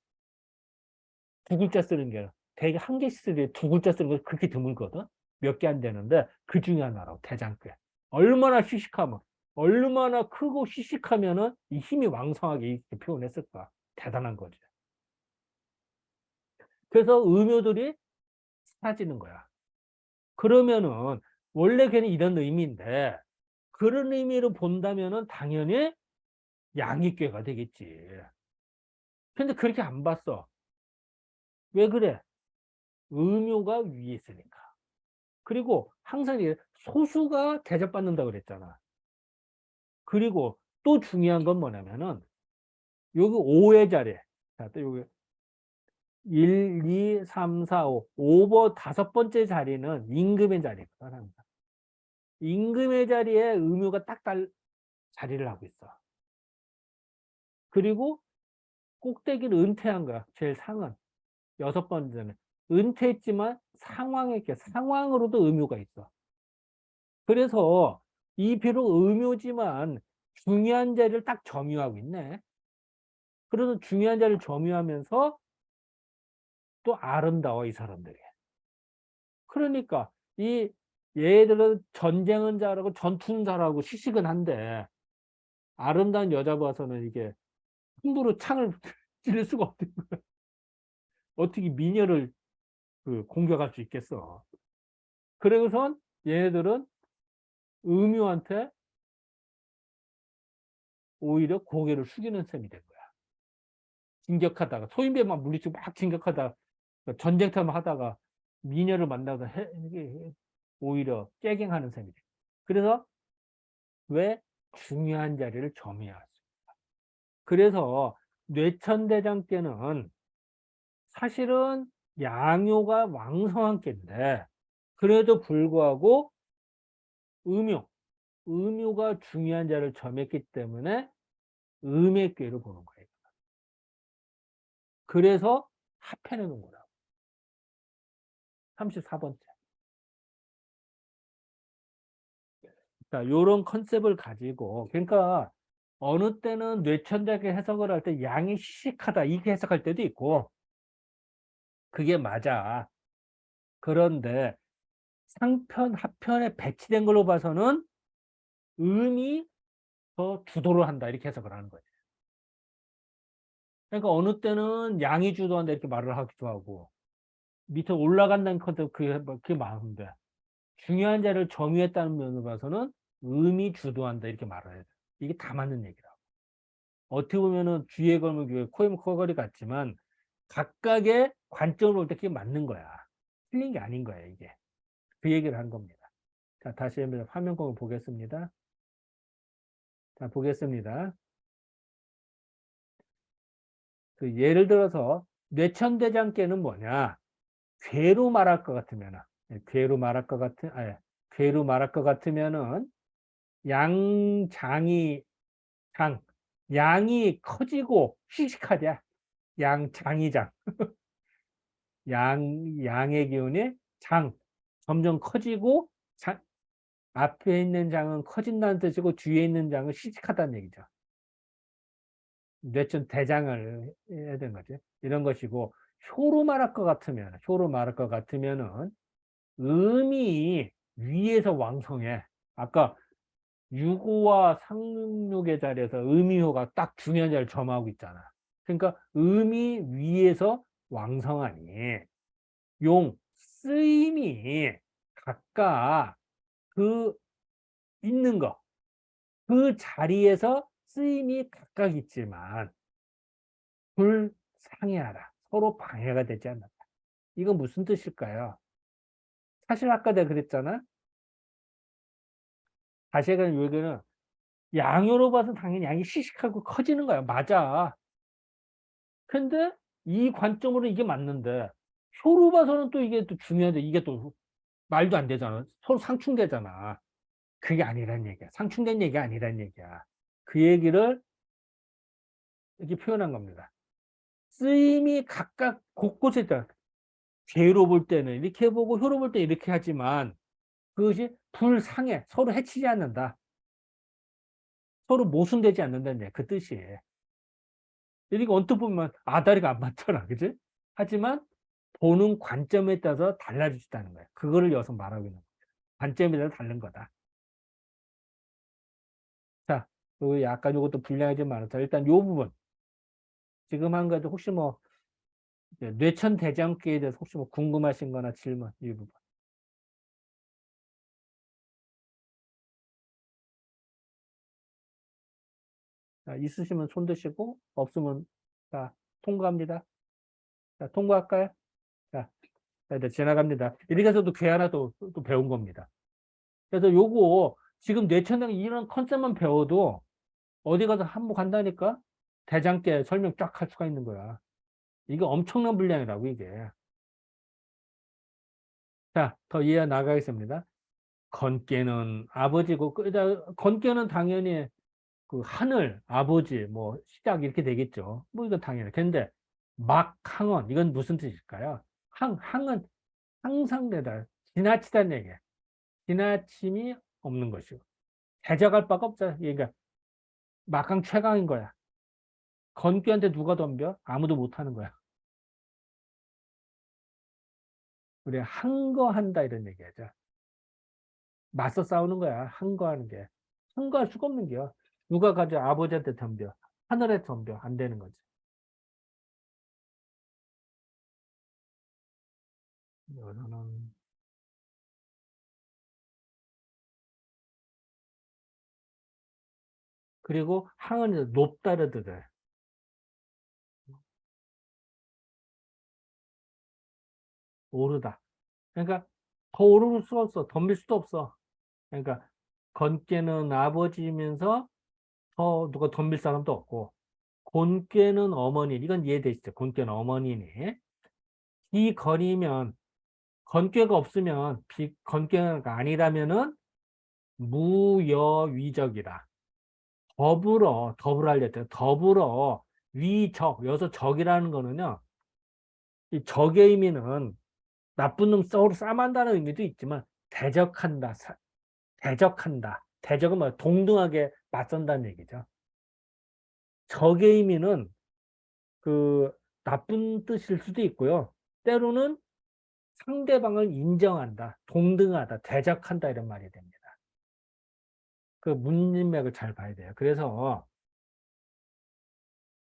두 글자 쓰는 게. 되게 한 개씩 쓰는데 두 글자 쓰는 거 그렇게 드물거든. 몇 개 안 되는데 그 중에 하나라고. 대장괴. 얼마나 씩씩하면 얼마나 크고 씩씩하면은 이 힘이 왕성하게 이렇게 표현했을까. 대단한 거지. 그래서 음요들이 사라지는 거야. 그러면은 원래 걔는 이런 의미인데 그런 의미로 본다면은 당연히 양익괴가 되겠지. 근데 그렇게 안 봤어. 왜 그래? 음요가 위에 있으니까. 그리고 항상 소수가 대접받는다 그랬잖아. 그리고 또 중요한 건 뭐냐면은 여기 5의 자리. 자, 또 여기 1, 2, 3, 4, 5. 5번 다섯 번째 자리는 임금의 자리거든. 항상. 임금의 자리에 음요가 딱 자리를 하고 있어. 그리고 꼭대기를 은퇴한 거야. 제일 상은. 여섯 번째는. 은퇴했지만 상황으로도 음요가 있어. 그래서 이 비록 음요지만 중요한 자리를 딱 점유하고 있네. 그래서 중요한 자리를 점유하면서 또 아름다워, 이 사람들이. 그러니까 이 얘들은 전쟁은 잘하고 전투는 잘하고 씩씩은 한데 아름다운 여자 봐서는 이게 함부로 창을 찔릴 수가 없는 거야. 어떻게 미녀를 공격할 수 있겠어. 그래서선 얘네들은 음유한테 오히려 고개를 숙이는 셈이 된 거야. 진격하다가 소인배만 물리치고 막 진격하다가 전쟁터만 하다가 미녀를 만나서 오히려 깨갱하는 셈이 돼. 그래서 왜 중요한 자리를 점유해야 할 수. 그래서 뇌천대장 때는 사실은 양요가 왕성한 께인데 그래도 불구하고 음요, 음요가 중요한 자를 점했기 때문에 음의 꾀를 보는 거예요. 그래서 합해내는 거라고. 34번째. 자, 요런 컨셉을 가지고, 그러니까 어느 때는 뇌천작의 해석을 할 때 양이 시식하다 이렇게 해석할 때도 있고, 그게 맞아. 그런데 상편, 하편에 배치된 걸로 봐서는 음이 더 주도를 한다 이렇게 해석을 하는 거예요. 그러니까 어느 때는 양이 주도한다 이렇게 말을 하기도 하고, 밑에 올라간다는 컨셉 그게 많은데, 중요한 자리를 점유했다는 면으로 봐서는 음이 주도한다 이렇게 말을 해요. 이게 다 맞는 얘기라고. 어떻게 보면은 귀에 걸면 귀에, 코에 걸면 코걸이 같지만 각각의 관점으로 볼 때 그게 맞는 거야. 틀린 게 아닌 거야 이게. 그 얘기를 한 겁니다. 자, 다시 한번 화면 공유 보겠습니다. 자, 보겠습니다. 그 예를 들어서 뇌천대장계는 뭐냐? 괴로 말할 것 같으면은, 괴로 말할 것 같은, 괴로 말할 것 같으면은 양장이 장, 양이 커지고 씩씩하자. 양장이장. 양의 기운이 장, 점점 커지고, 앞에 있는 장은 커진다는 뜻이고, 뒤에 있는 장은 씩씩하다는 얘기죠. 뇌천 대장을 해야 되는 거지. 이런 것이고, 효로 말할 것 같으면, 효로 말할 것 같으면은, 음이 위에서 왕성해. 아까 유고와 상륙의 자리에서 음이효가 딱 중요한 자리를 점하고 있잖아. 그러니까 음이 위에서 왕성하니 용 쓰임이 각각 그 있는 거, 그 자리에서 쓰임이 각각 있지만 불상해하라. 서로 방해가 되지 않는다. 이건 무슨 뜻일까요? 사실 아까 내가 그랬잖아. 다시 해가는 요기는 양으로 봐서 당연히 양이 시식하고 커지는 거야. 맞아. 근데 이 관점으로 이게 맞는데 효로 봐서는 또 이게 또 중요한데 이게 또 말도 안 되잖아. 서로 상충되잖아. 그게 아니란 얘기야. 상충된 얘기가 아니란 얘기야. 그 얘기를 이렇게 표현한 겁니다. 쓰임이 각각 곳곳에 있다. 죄로 볼 때는 이렇게 보고 효로 볼 때 이렇게 하지만 그것이 불상해. 서로 해치지 않는다. 서로 모순되지 않는다는 얘기야. 그 뜻이에요. 이렇게 언뜻 보면 아다리가 안 맞잖아. 그지? 하지만 보는 관점에 따라서 달라질 수 있다는 거야. 그거를 여기서 말하고 있는 거야. 관점에 따라 다른 거다. 자, 요 약간 이것도 분량이 좀 많았다. 일단 요 부분. 지금 한 가지 혹시 뭐 뇌천대장계에 대해서 혹시 뭐 궁금하신 거나 질문 이 부분. 자, 있으시면 손 드시고 없으면 자, 통과합니다. 자, 통과할까요? 자, 이제 지나갑니다. 이렇게 해서도 개 하나 또 배운 겁니다. 그래서 요거 지금 뇌천장 이런 컨셉만 배워도 어디 가서 한번 간다니까 대장께 설명 쫙 할 수가 있는 거야. 이게 엄청난 분량이라고 이게. 자, 더 이해 나가겠습니다. 건께는 아버지고 건께는 당연히 그 하늘 아버지 뭐 시작 이렇게 되겠죠. 뭐 이건 당연히. 근데 막항원 이건 무슨 뜻일까요? 항은 항상 되다 지나치다는 얘기야. 지나침이 없는 것이고 대적할 바가 없어요. 그러니까 막강 최강인 거야. 건기한테 누가 덤벼? 아무도 못하는 거야. 우리 항거한다 이런 얘기하죠. 맞서 싸우는 거야. 항거하는 게. 항거할 수가 없는 게요. 누가 가져 아버지한테 덤벼. 하늘에 덤벼. 안 되는 거지. 이거는 그리고 항은 높다를 뜻해. 오르다. 그러니까 더 오를 수가 없어. 덤빌 수도 없어. 그러니까 건께는 아버지면서 더 누가 덤빌 사람도 없고 곤께는 어머니. 이건 이해되시죠? 곤께는 어머니니. 이 거리면 건괴가 없으면 건괴가 아니라면은 무여위적이다. 더불어 알렸대요. 더불어 위적 여기서 적이라는 거는요. 이 적의 의미는 나쁜 놈 서로 싸만다는 의미도 있지만 대적한다, 대적한다. 대적은 뭐 동등하게 맞선다는 얘기죠. 적의 의미는 그 나쁜 뜻일 수도 있고요. 때로는 상대방을 인정한다, 동등하다, 대적한다 이런 말이 됩니다. 그 문맥을 잘 봐야 돼요. 그래서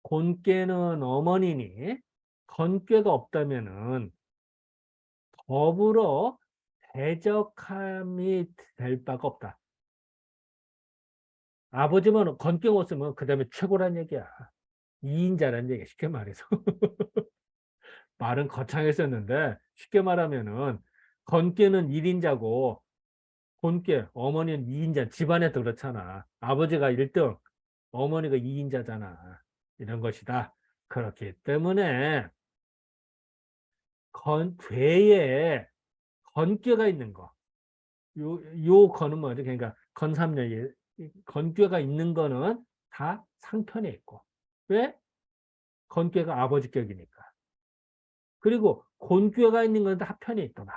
곤꾀는 어머니니 건꾀가 없다면은 더불어 대적함이 될 바가 없다. 아버지만 건꾀가 없으면 그 다음에 최고란 얘기야. 2인자란 얘기야. 쉽게 말해서. 말은 거창했었는데 쉽게 말하면은 건꾀는 1인자고 곤꾀 어머니는 2인자. 집안에도 그렇잖아. 아버지가 1등 어머니가 2인자잖아. 이런 것이다. 그렇기 때문에 괴에 건꾀가 있는 거. 요 건은 뭐죠? 그러니까 건삼녀 건꾀가 있는 거는 다 상편에 있고. 왜? 건꾀가 아버지 격이니까. 그리고 곤꾀가 있는 건 다 하편에 있더라.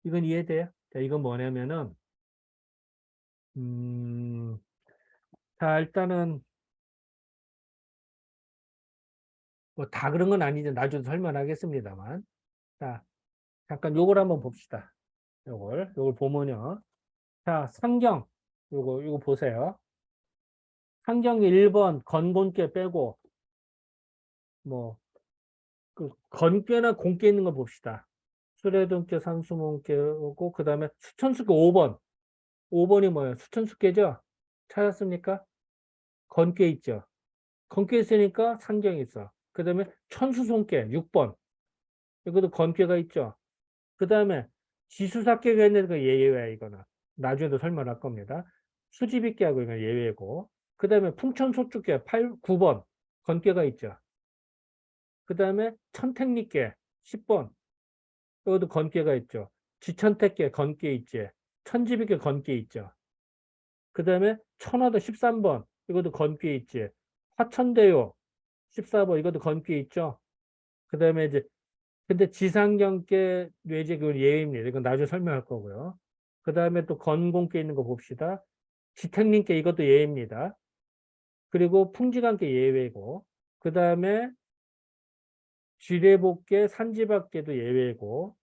이건 이해돼요? 자, 이건 뭐냐면은 음, 자, 일단은 뭐 다 그런 건 아니죠. 나중에 설명하겠습니다만. 자, 잠깐 요걸 한번 봅시다. 요걸 보면요. 자, 상경. 요거 보세요. 상경이 1번 건곤께 빼고 뭐 그 건께나 공께 있는 거 봅시다. 수레동께, 산수문께고 그 다음에 수천수께 5번. 5번이 뭐예요? 수천수께죠? 찾았습니까? 건께 있죠. 건께 있으니까 상경이 있어. 그 다음에 천수손께 6번. 이것도 건께가 있죠. 그 다음에 지수사께가 있는 거 예외야, 이거는. 나중에도 설명할 겁니다. 수지빗께하고 이건 예외고. 그 다음에 풍천소축께 9번. 건께가 있죠. 그 다음에 천택리께 10번. 이것도 건깨가 있죠. 지천택계 건깨 있지. 천지비계 건깨 있죠. 그 다음에 천화도 13번. 이것도 건깨 있지. 화천대요 14번. 이것도 건깨 있죠. 그 다음에 이제 근데 지상경계 뇌제 그건 예외입니다. 이건 나중에 설명할 거고요. 그 다음에 또 건공계 있는 거 봅시다. 지택림계 이것도 예외입니다. 그리고 풍지관계 예외고 그 다음에 지뢰복계 산지박계도 예외고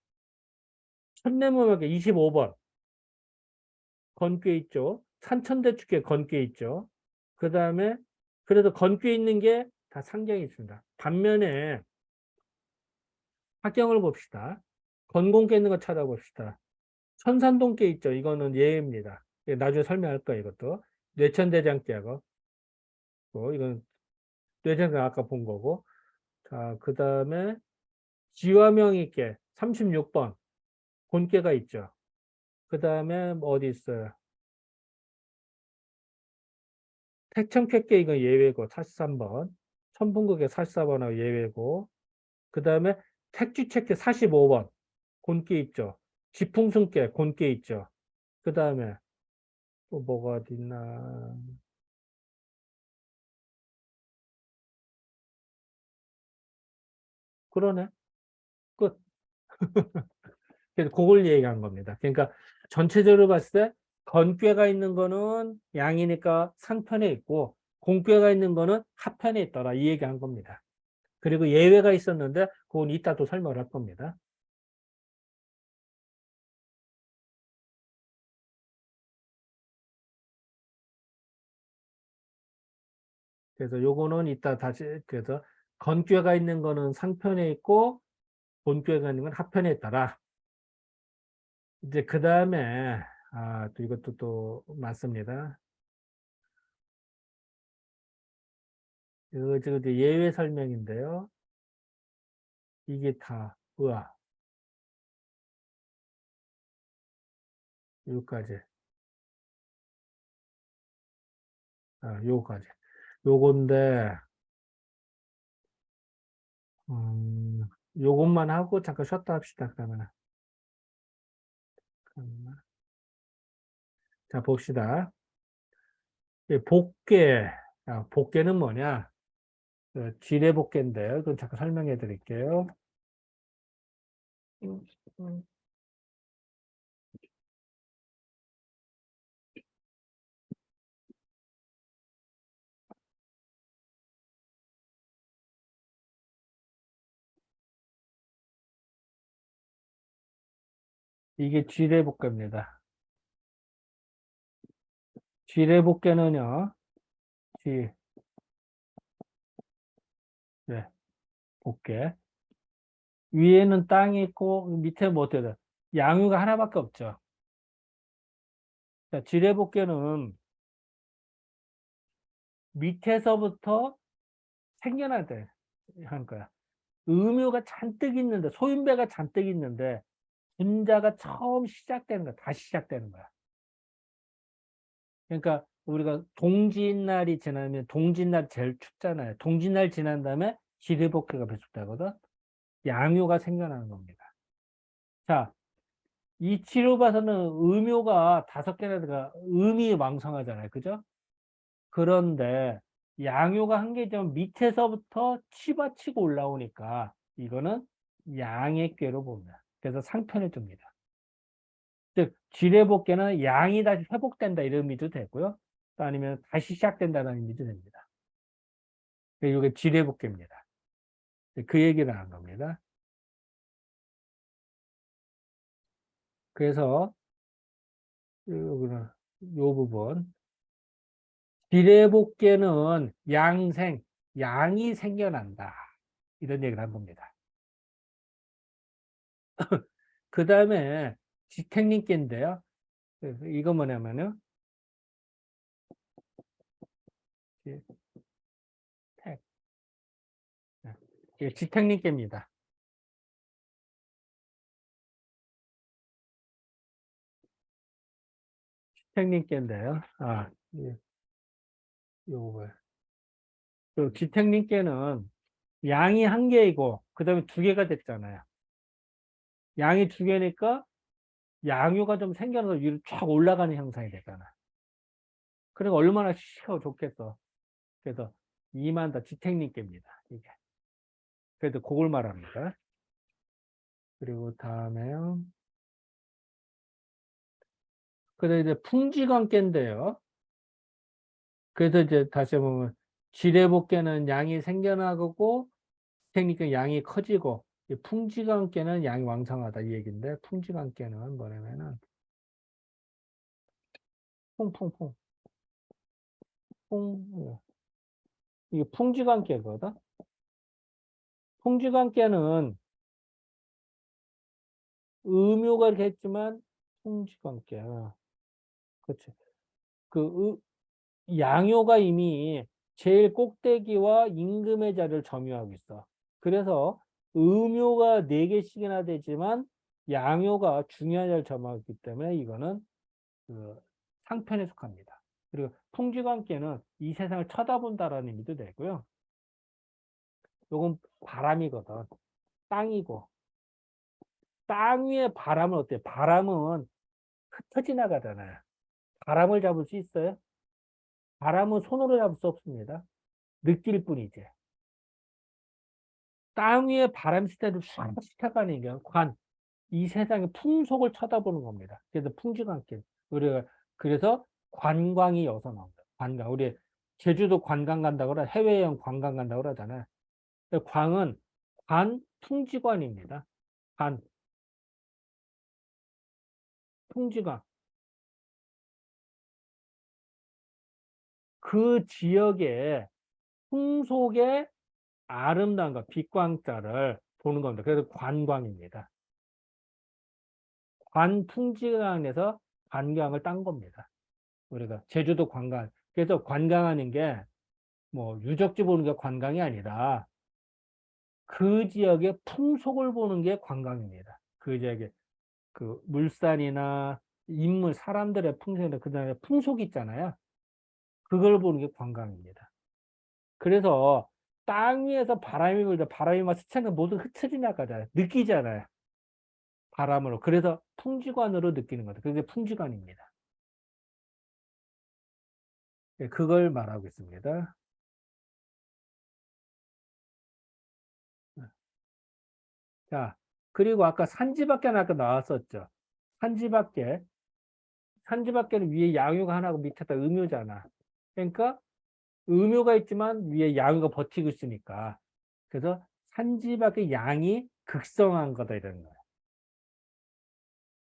천내무학계 25번. 건꽤 있죠. 산천대축에 건꽤 있죠. 그 다음에 그래서 건꽤 있는 게 다 상경이 있습니다. 반면에 합경을 봅시다. 건공께 있는 거 찾아봅시다. 천산동께 있죠. 이거는 예입니다. 나중에 설명할 거예요. 이것도 뇌천대장께하고 이건 뇌천대장 아까 본 거고. 자, 그 다음에 지화명의께 36번 곤께가 있죠. 그 다음에 뭐 어디 있어요? 택천쾌께 이건 예외고 43번. 천분국에 44번하고 예외고 그 다음에 택주체께 45번 곤께 있죠. 지풍순께 곤께 있죠. 그 다음에 또 뭐가 어디 있나. 그러네. 끝. 그래서 그걸 얘기한 겁니다. 그러니까 전체적으로 봤을 때 건꾀가 있는 거는 양이니까 상편에 있고 공꾀가 있는 거는 하편에 있더라. 이 얘기한 겁니다. 그리고 예외가 있었는데 그건 이따 또 설명을 할 겁니다. 그래서 요거는 이따 다시 그래서 건괴가 있는 거는 상편에 있고 본괴가 있는 건 하편에 있더라. 이제 그 다음에 또 이것도 또 맞습니다. 이거 지금 이제 예외 설명인데요. 이게 다 우와 여기까지 요거까지 요건데 음, 요것만 하고 잠깐 쉬었다 합시다. 그러면 자 봅시다. 복계 복계는 뭐냐? 지뢰복계인데요. 그럼 잠깐 설명해 드릴게요. 음, 음. 이게 쥐레복개입니다. 쥐레복개는요, 쥐, 네, 복개. 위에는 땅이 있고, 밑에 뭐 어때요? 양유가 하나밖에 없죠. 자, 쥐레복개는 밑에서부터 생겨나야 한 거야. 음유가 잔뜩 있는데, 소인배가 잔뜩 있는데, 분자가 처음 시작되는 거야. 다시 시작되는 거야. 그러니까 우리가 동짓날이 지나면 동짓날 제일 춥잖아요. 동짓날 지난 다음에 지뢰복개가 배출되거든. 양효가 생겨나는 겁니다. 자, 이 치료봐서는 음효가 5개나 들어가 음이 왕성하잖아요. 그죠? 그런데 양효가 한 개좀 밑에서부터 치받치고 올라오니까 이거는 양의 꾀로 봅니다. 그래서 상편을 줍니다. 즉, 지뢰복개는 양이 다시 회복된다 이런 의미도 되고요. 또 아니면 다시 시작된다는 의미도 됩니다. 이게 지뢰복개입니다. 그 얘기를 하는 겁니다. 그래서 여기는 요 부분 지뢰복개는 양생, 양이 생겨난다. 이런 얘기를 한 겁니다. 그 다음에 지택님께인데요. 이거 뭐냐면은 지택, 지택님께입니다. 지택님께인데요. 요거 그 지택님께는 양이 한 개이고 그 다음에 2개가 됐잖아요. 양이 2개니까 양유가 좀 생겨나서 위로 쫙 올라가는 형상이 되잖아. 그러니까 얼마나 시켜 좋겠어. 그래서 2만 더 지택님께입니다. 이게. 그래도 그걸 말합니다. 그리고 다음에요. 그래서 이제 풍지관계인데요. 그래서 이제 다시 보면 지뢰복개는 양이 생겨나고 지택님께 양이 커지고 풍지관계는 양이 왕성하다 이 얘기인데 풍지관계는 뭐냐면은 풍풍풍 풍 이게 풍지관계거든. 풍지관계는 음요가 이렇게 했지만 풍지관계야. 그렇지. 그 양요가 이미 제일 꼭대기와 임금의 자리를 점유하고 있어. 그래서 음요가 4개씩이나 되지만 양요가 중요한 자리를 점유하기 때문에 이거는 그 상편에 속합니다. 그리고 풍지관계는 이 세상을 쳐다본다라는 의미도 되고요. 요건 바람이거든. 땅이고. 땅 위에 바람은 어때요? 바람은 흩어져 나가잖아요. 바람을 잡을 수 있어요? 바람은 손으로 잡을 수 없습니다. 느낄 뿐이지. 땅 위에 바람 시대를 쫙 시켜가는 게 이 세상의 풍속을 쳐다보는 겁니다. 그래서 풍지관길. 우리가 그래서 관광이 여기서 나옵니다. 관광. 우리 제주도 관광 간다고 그러 해외여행 관광 간다고 그러잖아요. 광은 풍지관입니다. 관, 풍지관. 그 지역의 풍속의 아름다움과 빛광자를 보는 겁니다. 그래서 관광입니다. 관풍지관에서 관광을 딴 겁니다. 우리가 제주도 관광. 그래서 관광하는 게 뭐 유적지 보는 게 관광이 아니라 그 지역의 풍속을 보는 게 관광입니다. 그 지역의 그 물산이나 인물, 사람들의 풍속이나 그다음에 풍속 있잖아요. 그걸 보는 게 관광입니다. 그래서 땅 위에서 바람이 불다 바람이 막 스치는 모두 흩어져 나가잖아요. 느끼잖아요. 바람으로. 그래서 풍지관으로 느끼는 거죠. 그게 풍지관입니다. 예, 그걸 말하고 있습니다. 자, 그리고 아까 산지밖에는 아까 나왔었죠. 산지밖에. 산지밖에는 위에 양유가 하나고 밑에다 음유잖아. 그러니까 음유가 있지만 위에 양유가 버티고 있으니까. 그래서 산지밖에 양이 극성한 거다 이런 거야.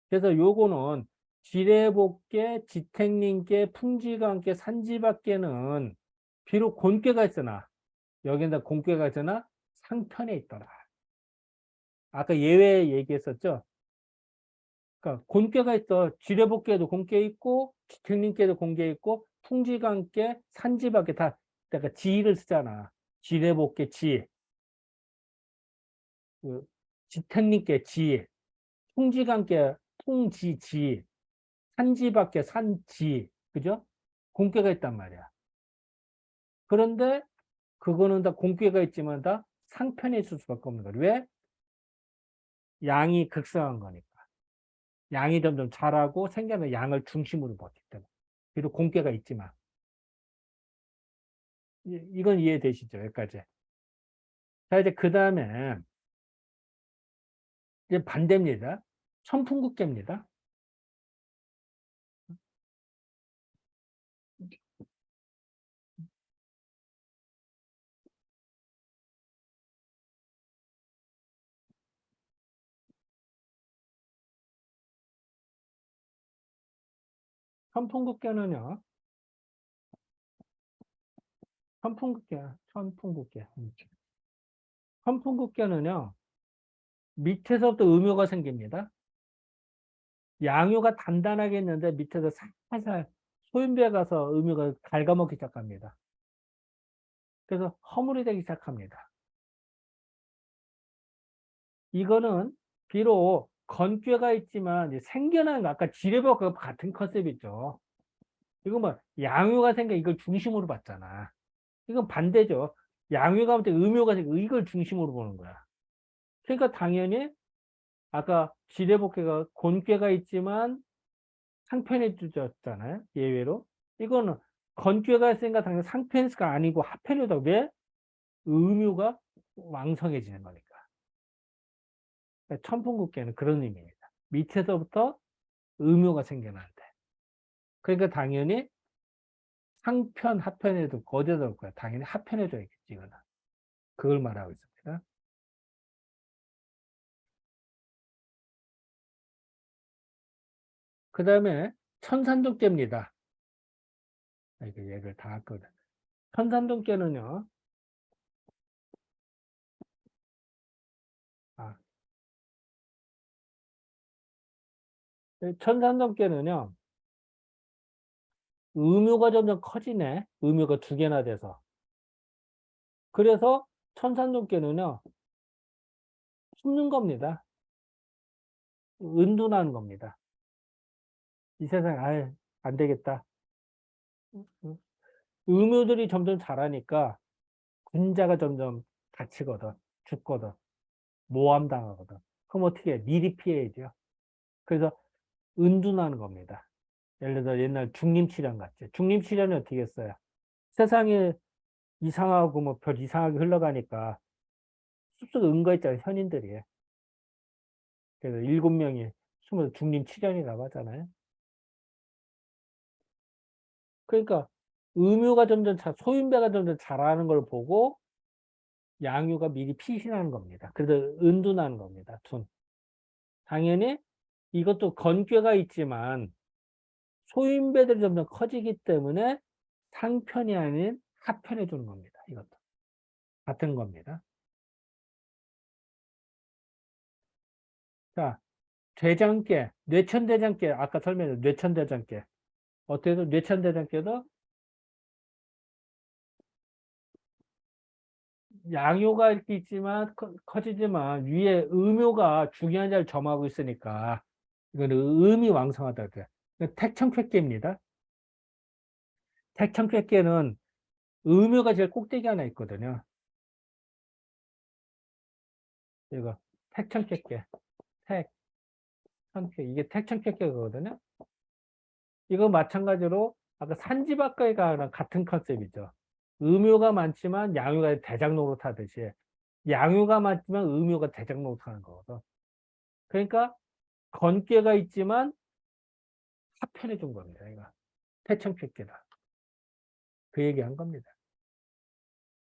그래서 요거는 지뢰복계, 지택림계, 풍지관계, 산지밖에는 비록 곤괴가 있으나 여기다 곤괴가 있으나 상편에 있더라. 아까 예외 얘기했었죠. 그러니까 곤괴가 있어. 지뢰복계에도 곤괴 있고 지택림계도 곤괴 있고 풍지관계, 산지밖에 다 그러니까 지를 쓰잖아. 지뢰복계 지, 그 지택림계 지, 풍지관계 풍지지, 산지밖에 산지, 그죠? 공개가 있단 말이야. 그런데 그거는 다 공개가 있지만 다 상편에 있을 수밖에 없는 거야. 왜? 양이 극성한 거니까. 양이 점점 자라고 생겨면 양을 중심으로 보기 때문에. 비록 공개가 있지만. 이건 이해되시죠? 여기까지. 자, 이제 그 다음에 이제 반대입니다. 천풍국계입니다. 천풍국계는요. 천풍국계. 천풍국계는요. 밑에서부터 음요가 생깁니다. 양요가 단단하게 있는데 밑에서 살살 소인배에 가서 음요가 갉아먹기 시작합니다. 그래서 허물이 되기 시작합니다. 이거는 비록 건괴가 있지만 생겨나는 거 아까 지뢰벽과 같은 컨셉이죠. 이거 뭐 양요가 생겨 이걸 중심으로 봤잖아. 이건 반대죠. 양요가 올 때 음요가 생겨 이걸 중심으로 보는 거야. 그러니까 당연히 아까 지뢰복개가 곤괴가 있지만 상편에 두졌잖아요. 예외로. 이거는 건괴가 있으니까 당연히 상편수가 아니고 하편이다. 왜? 음유가 왕성해지는 거니까. 그러니까 천풍국계는 그런 의미입니다. 밑에서부터 음유가 생겨나는데. 그러니까 당연히 상편, 하편에도 어디다 둘 거야? 당연히 하편에 둬야겠지, 이거는. 그걸 말하고 있습니다. 그 다음에 천산동계입니다. 이거 얘기를 다 했거든. 천산동계는요, 아, 천산동계는요, 음유가 점점 커지네. 음유가 두 개나 돼서. 그래서 천산동계는요, 숨는 겁니다. 은둔하는 겁니다. 이 세상에, 아예 안 되겠다. 음유들이 점점 자라니까 군자가 점점 다치거든, 죽거든, 모함당하거든. 그럼 어떻게 해? 미리 피해야죠. 그래서 은둔하는 겁니다. 예를 들어 옛날 중림치련 같죠. 중림치련이 어떻게 했어요? 세상에 이상하고 뭐 별 이상하게 흘러가니까 숲속에 은거 있잖아요, 현인들이. 그래서 7명이 숨어서 중림치련이라고 하잖아요. 그러니까 음유가 점점 소인배가 점점 자라는 걸 보고 양유가 미리 피신하는 겁니다. 그래서 은둔하는 겁니다. 둔. 당연히 이것도 건괴가 있지만 소인배들이 점점 커지기 때문에 상편이 아닌 하편에 두는 겁니다. 이것도 같은 겁니다. 자, 대장계, 뇌천대장계 아까 설명했죠. 뇌천대장계 어떻게 해서 뇌천대장계도 양요가 이렇게 있지만 커지지만 위에 음요가 중요한 자리를 점하고 있으니까 이거는 음이 왕성하다 그래. 택천쾌계입니다. 택천쾌계는 음요가 제일 꼭대기 하나 있거든요. 이거 택천쾌계, 택천쾌 이게 택천쾌계거든요. 이거 마찬가지로 아까 산지바과가 같은 컨셉이죠. 음요가 많지만 양요가 대장 노릇하듯이 양요가 많지만 음요가 대장 노릇하는 거거든. 그러니까 건괴가 있지만 하편해 준 겁니다. 이거 태청필계다. 그 얘기한 겁니다.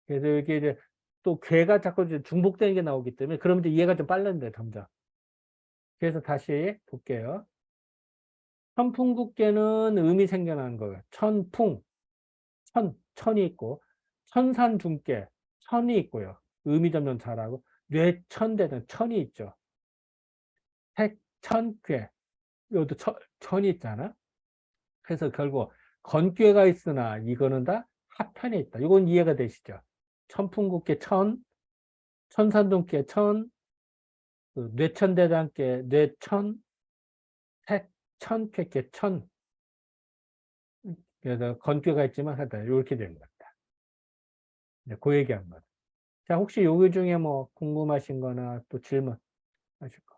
그래서 이게 이제 또 괴가 자꾸 이제 중복되는 게 나오기 때문에 그러면 이제 이해가 좀 빨랐는데 점점. 그래서 다시 볼게요. 천풍국계는 음이 생겨나는 거예요. 천풍, 천이 있고, 천산중계, 천이 있고요. 음이 점점 자라고, 뇌천대는 천이 있죠. 택천괴, 이것도 천이 있잖아. 그래서 결국 건괴가 있으나 이거는 다 합편에 있다. 이건 이해가 되시죠? 천풍국계 천, 천산중계 천, 그 뇌천대장계 뇌천, 택천괴계 천. 그래서 건괴가 있지만 하다. 이렇게 되는 겁니다. 네, 그 얘기한 거. 자, 혹시 여기 중에 뭐 궁금하신 거나 또 질문 하실 거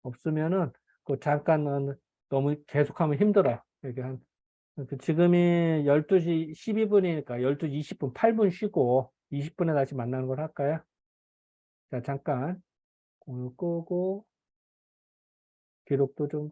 없으면은 그 잠깐은 너무 계속하면 힘들어. 이렇게 그래서 지금이 12시 12분이니까 12시 20분, 8분 쉬고 20분에 다시 만나는 걸 할까요? 자, 잠깐 오늘 끄고 기록도 좀